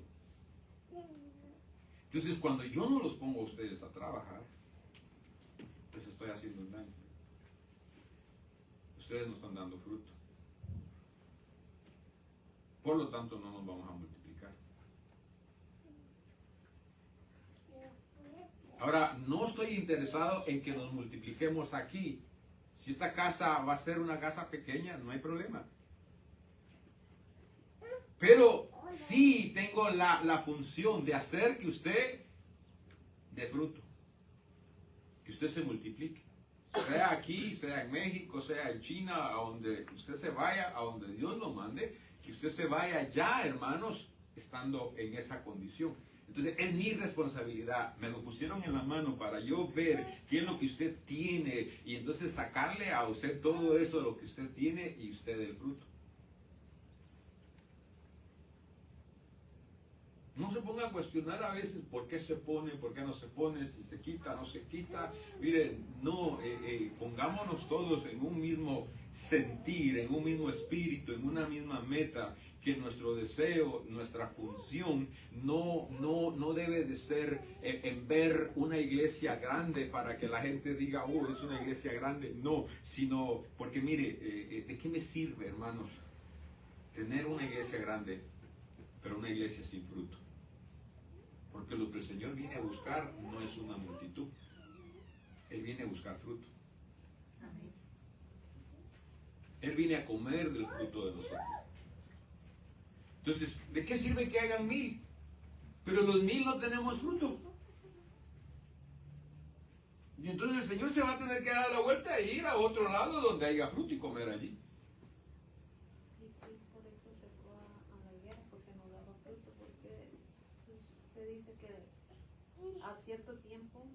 [SPEAKER 1] Entonces, cuando yo no los pongo a ustedes a trabajar, les estoy haciendo un daño. Ustedes no están dando fruto. Por lo tanto, no nos vamos a multiplicar. Ahora, no estoy interesado en que nos multipliquemos aquí. Si esta casa va a ser una casa pequeña, no hay problema. Pero sí tengo la función de hacer que usted dé fruto. Que usted se multiplique. Sea aquí, sea en México, sea en China, a donde usted se vaya, a donde Dios lo mande. Que usted se vaya ya, hermanos, estando en esa condición. Entonces, es mi responsabilidad. Me lo pusieron en la mano para yo ver qué es lo que usted tiene y entonces sacarle a usted todo eso, lo que usted tiene y usted el fruto. No se ponga a cuestionar a veces por qué se pone, por qué no se pone, si se quita, no se quita. Miren, no, pongámonos todos en un mismo sentir, en un mismo espíritu, en una misma meta que nuestro deseo, nuestra función no debe de ser en ver una iglesia grande para que la gente diga, oh, es una iglesia grande. No, sino porque mire, ¿de qué me sirve, hermanos, tener una iglesia grande, pero una iglesia sin fruto? Porque lo que el Señor viene a buscar no es una multitud. Él viene a buscar fruto. Él viene a comer del fruto de nosotros. Entonces, ¿de qué sirve que hagan 1000? Pero los 1000 no tenemos fruto. Y entonces el Señor se va a tener que dar la vuelta e ir a otro lado donde haya fruto y comer allí.
[SPEAKER 4] Y por eso se fue a la higuera, porque no daba fruto, porque se dice que a cierto tiempo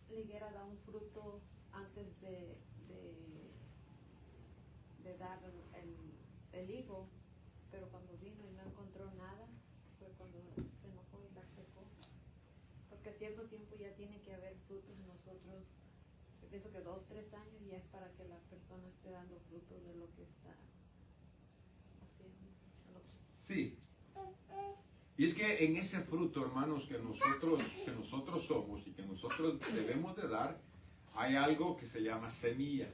[SPEAKER 4] la higuera da un fruto antes de dar el higo, pero cuando vino y no encontró nada, fue cuando se enojó y la secó. Porque a cierto tiempo ya tiene que haber frutos en nosotros. Yo pienso que 2, 3 años ya es para que la persona esté dando frutos de lo que está haciendo.
[SPEAKER 1] Sí. Y es que en ese fruto, hermanos, que nosotros somos y que nosotros debemos de dar, hay algo que se llama semilla.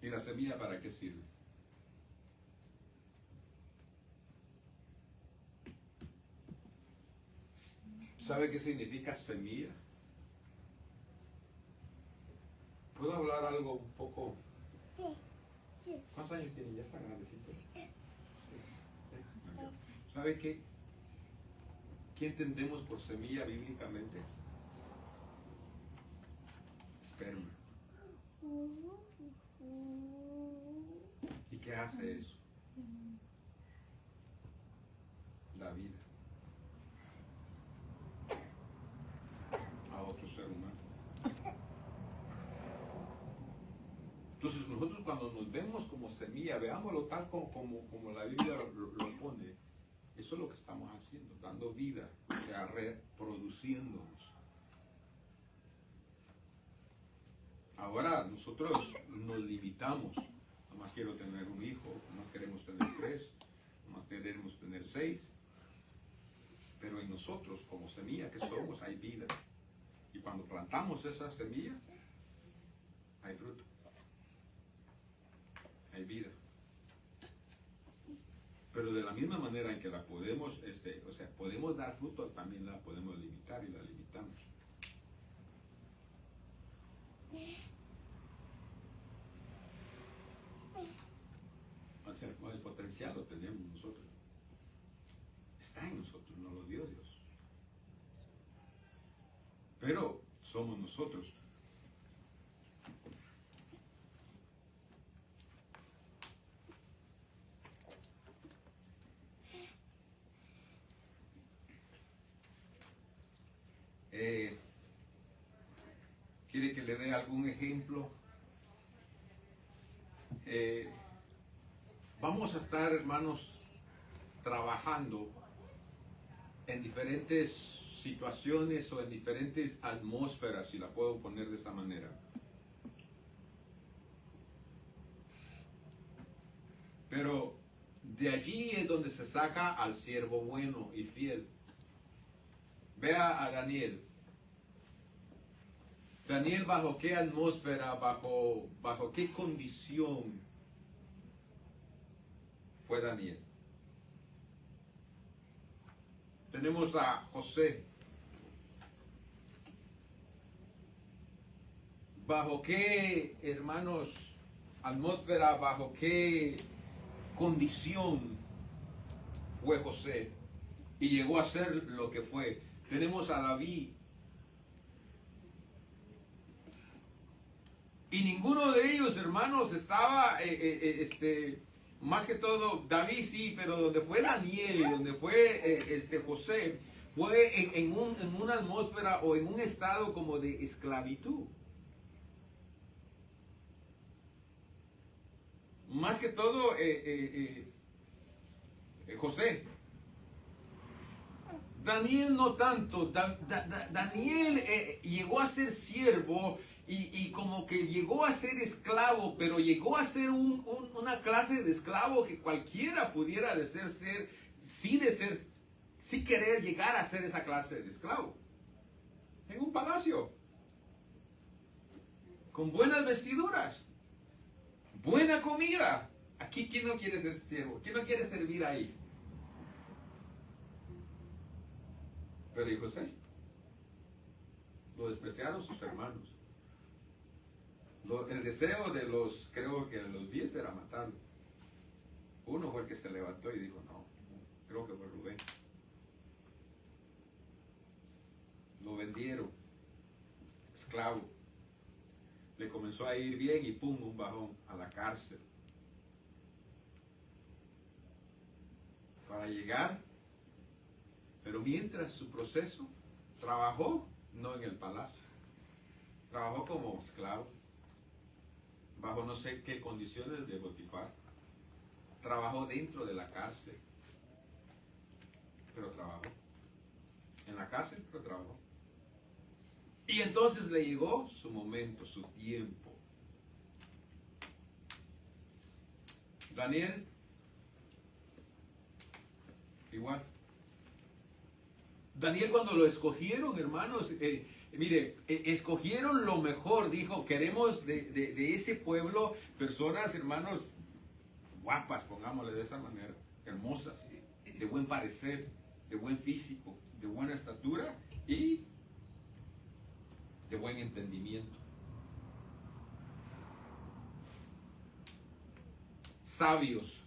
[SPEAKER 1] ¿Y la semilla para qué sirve? ¿Sabe qué significa semilla? ¿Puedo hablar algo un poco? ¿Cuántos años tiene? ¿Ya está grandecito? ¿Sabe qué? ¿Qué entendemos por semilla bíblicamente? Esperma. ¿Y qué hace eso? Da vida a otro ser humano. Entonces nosotros cuando nos vemos como semilla, veámoslo tal como la Biblia lo pone, eso es lo que estamos haciendo, dando vida, o sea, reproduciéndonos. Ahora nosotros nos limitamos. Nomás quiero tener un hijo, nomás queremos tener 3, nomás queremos tener 6. Pero en nosotros, como semilla que somos, hay vida. Y cuando plantamos esa semilla, hay fruto. Hay vida. Pero de la misma manera en que la podemos, podemos dar fruto, también la podemos limitar y la limitamos. El potencial lo tenemos nosotros. Está en nosotros, no lo dio Dios. Pero somos nosotros. ¿Quiere que le dé algún ejemplo? Vamos a estar, hermanos, trabajando en diferentes situaciones o en diferentes atmósferas, si la puedo poner de esa manera. Pero de allí es donde se saca al siervo bueno y fiel. Vea a Daniel. Daniel, ¿bajo qué atmósfera, bajo qué condición fue Daniel? Tenemos a José. ¿Bajo qué, hermanos, atmósfera, bajo qué condición fue José y llegó a ser lo que fue? Tenemos a David. Y ninguno de ellos, hermanos, estaba, más que todo, David sí, pero donde fue Daniel, donde fue José, fue en una atmósfera o en un estado como de esclavitud. Más que todo, José. Daniel no tanto. Daniel llegó a ser siervo y como que llegó a ser esclavo, pero llegó a ser una clase de esclavo que cualquiera pudiera sí querer llegar a ser esa clase de esclavo. En un palacio, con buenas vestiduras, buena comida. Aquí, ¿quién no quiere ser siervo? ¿Quién no quiere servir ahí? Pero ¿y José? Lo despreciaron sus hermanos. El deseo de creo que los 10 era matarlo. Uno fue el que se levantó y dijo, no, creo que fue Rubén. Lo vendieron, esclavo. Le comenzó a ir bien y pum, un bajón a la cárcel. Para llegar, pero mientras su proceso, trabajó no en el palacio, trabajó como esclavo, bajo no sé qué condiciones de Potifar, trabajó dentro de la cárcel, pero trabajó, en la cárcel, pero trabajó. Y entonces le llegó su momento, su tiempo. Daniel, igual. Daniel, cuando lo escogieron, hermanos, escogieron lo mejor. Dijo, queremos de ese pueblo personas, hermanos, guapas, pongámosle de esa manera, hermosas, de buen parecer, de buen físico, de buena estatura y de buen entendimiento. Sabios.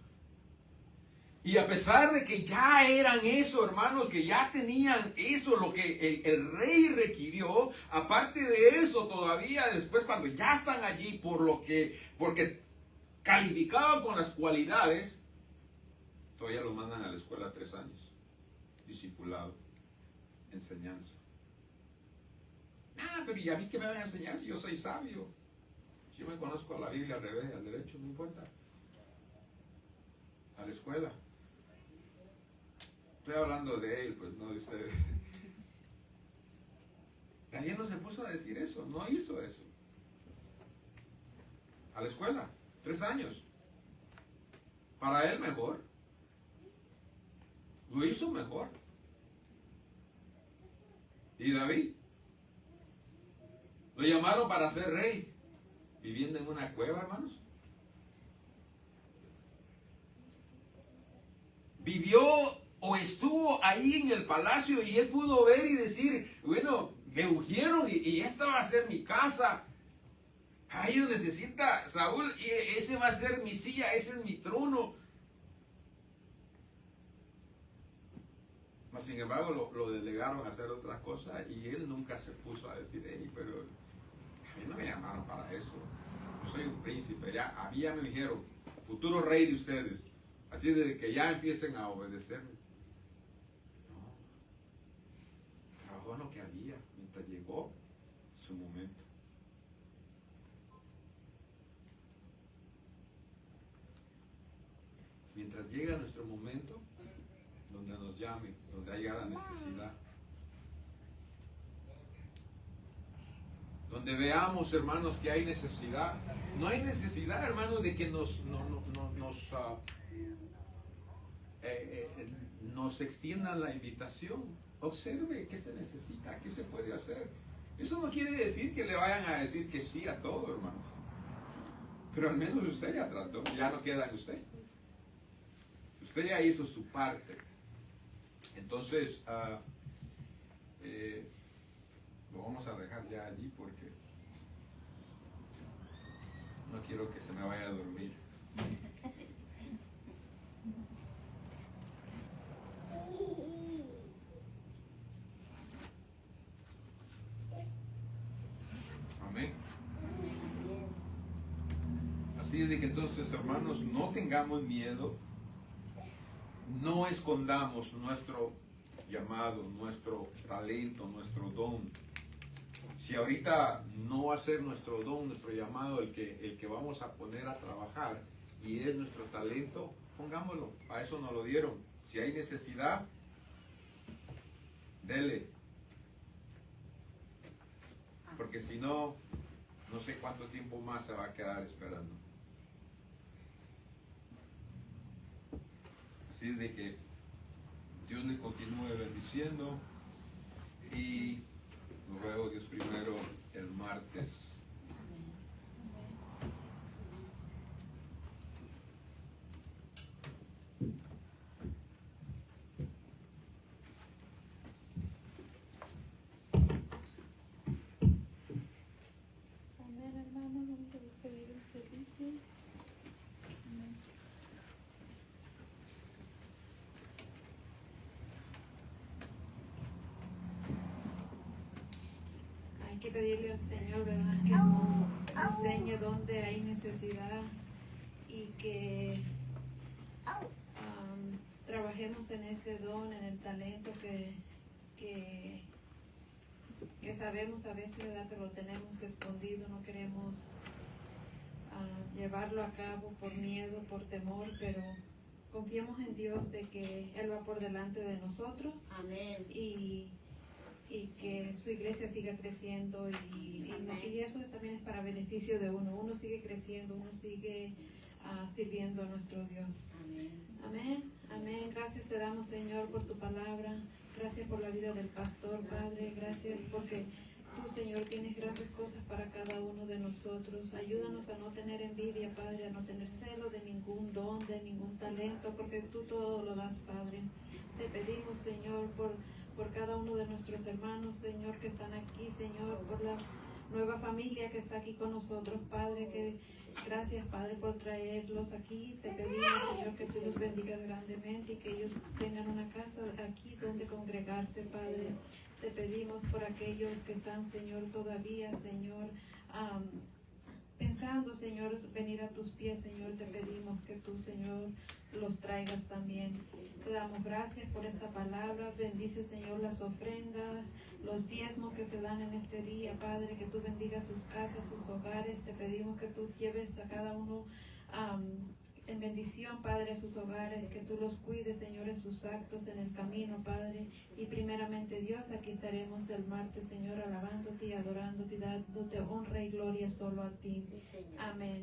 [SPEAKER 1] Y a pesar de que ya eran eso, hermanos, que ya tenían eso, lo que el rey requirió, aparte de eso, todavía después cuando ya están allí porque calificaban con las cualidades, todavía los mandan a la escuela 3 años, discipulado, enseñanza. Pero ¿y a mí qué me van a enseñar si yo soy sabio? Si yo me conozco a la Biblia al revés, al derecho, no importa. A la escuela. Estoy hablando de él, pues no de ustedes. Daniel no se puso a decir eso, no hizo eso. A la escuela, 3 años. Para él mejor. Lo hizo mejor. ¿Y David? Lo llamaron para ser rey, viviendo en una cueva, hermanos. Vivió o estuvo ahí en el palacio y él pudo ver y decir, bueno, me ungieron y esta va a ser mi casa. Ahí lo necesita Saúl y ese va a ser mi silla, ese es mi trono. Mas, sin embargo, lo delegaron a hacer otras cosas y él nunca se puso a decir, hey, pero a mí no me llamaron para eso. Yo soy un príncipe, ya me dijeron, futuro rey de ustedes. Así de que ya empiecen a obedecerme. No. Trabajó en lo que había mientras llegó su momento. Mientras llega nuestro momento, donde nos llamen, donde haya la necesidad. Donde veamos, hermanos, que hay necesidad. No hay necesidad, hermanos, de que nos extiendan la invitación. Observe qué se necesita, qué se puede hacer. Eso no quiere decir que le vayan a decir que sí a todo, hermanos. Pero al menos usted ya trató, ya no queda en usted. Usted ya hizo su parte. Entonces, lo vamos a dejar ya allí porque no quiero que se me vaya a dormir. Amén. Así es de que entonces, hermanos, no tengamos miedo, no escondamos nuestro llamado, nuestro talento, nuestro don. Si ahorita no va a ser nuestro don, nuestro llamado, el que vamos a poner a trabajar y es nuestro talento, pongámoslo. A eso nos lo dieron. Si hay necesidad, Dele. Porque si no, no sé cuánto tiempo más se va a quedar esperando. Así es de que Dios le continúe bendiciendo y nos veo Dios primero el martes.
[SPEAKER 4] Amén, hermanos, vamos a despedir el servicio.
[SPEAKER 2] Amén.
[SPEAKER 4] Hay que pedirle al Señor, ¿verdad? Que nos enseñe dónde hay necesidad y que trabajemos en ese don, en el talento que sabemos a veces, ¿verdad? Pero lo tenemos escondido, no queremos llevarlo a cabo por miedo, por temor, pero confiemos en Dios de que Él va por delante de nosotros.
[SPEAKER 5] Amén.
[SPEAKER 4] Y que su iglesia siga creciendo y eso también es para beneficio de uno sigue creciendo, uno sigue sirviendo a nuestro Dios.
[SPEAKER 5] Amén.
[SPEAKER 4] Amén, amén. Gracias te damos, Señor, por tu palabra. Gracias por la vida del pastor, Padre. Gracias porque tú, Señor, tienes grandes cosas para cada uno de nosotros. Ayúdanos a no tener envidia, Padre, a no tener celo de ningún don, de ningún talento, porque tú todo lo das, Padre. Te pedimos, Señor, por cada uno de nuestros hermanos, Señor, que están aquí, Señor, por la nueva familia que está aquí con nosotros, Padre, que gracias, Padre, por traerlos aquí. Te pedimos, Señor, que tú los bendigas grandemente y que ellos tengan una casa aquí donde congregarse, Padre. Te pedimos por aquellos que están, Señor, todavía, Señor, pensando, Señor, venir a tus pies, Señor. Te pedimos que tú, Señor, los traigas también. Te damos gracias por esta palabra. Bendice, Señor, las ofrendas, los diezmos que se dan en este día, Padre, que tú bendigas sus casas, sus hogares. Te pedimos que tú lleves a cada uno en bendición, Padre, a sus hogares, que tú los cuides, Señor, en sus actos, en el camino, Padre. Y primeramente, Dios, aquí estaremos el martes, Señor, alabándote y adorándote y dándote honra y gloria solo a ti.
[SPEAKER 5] Sí, Señor.
[SPEAKER 4] Amén.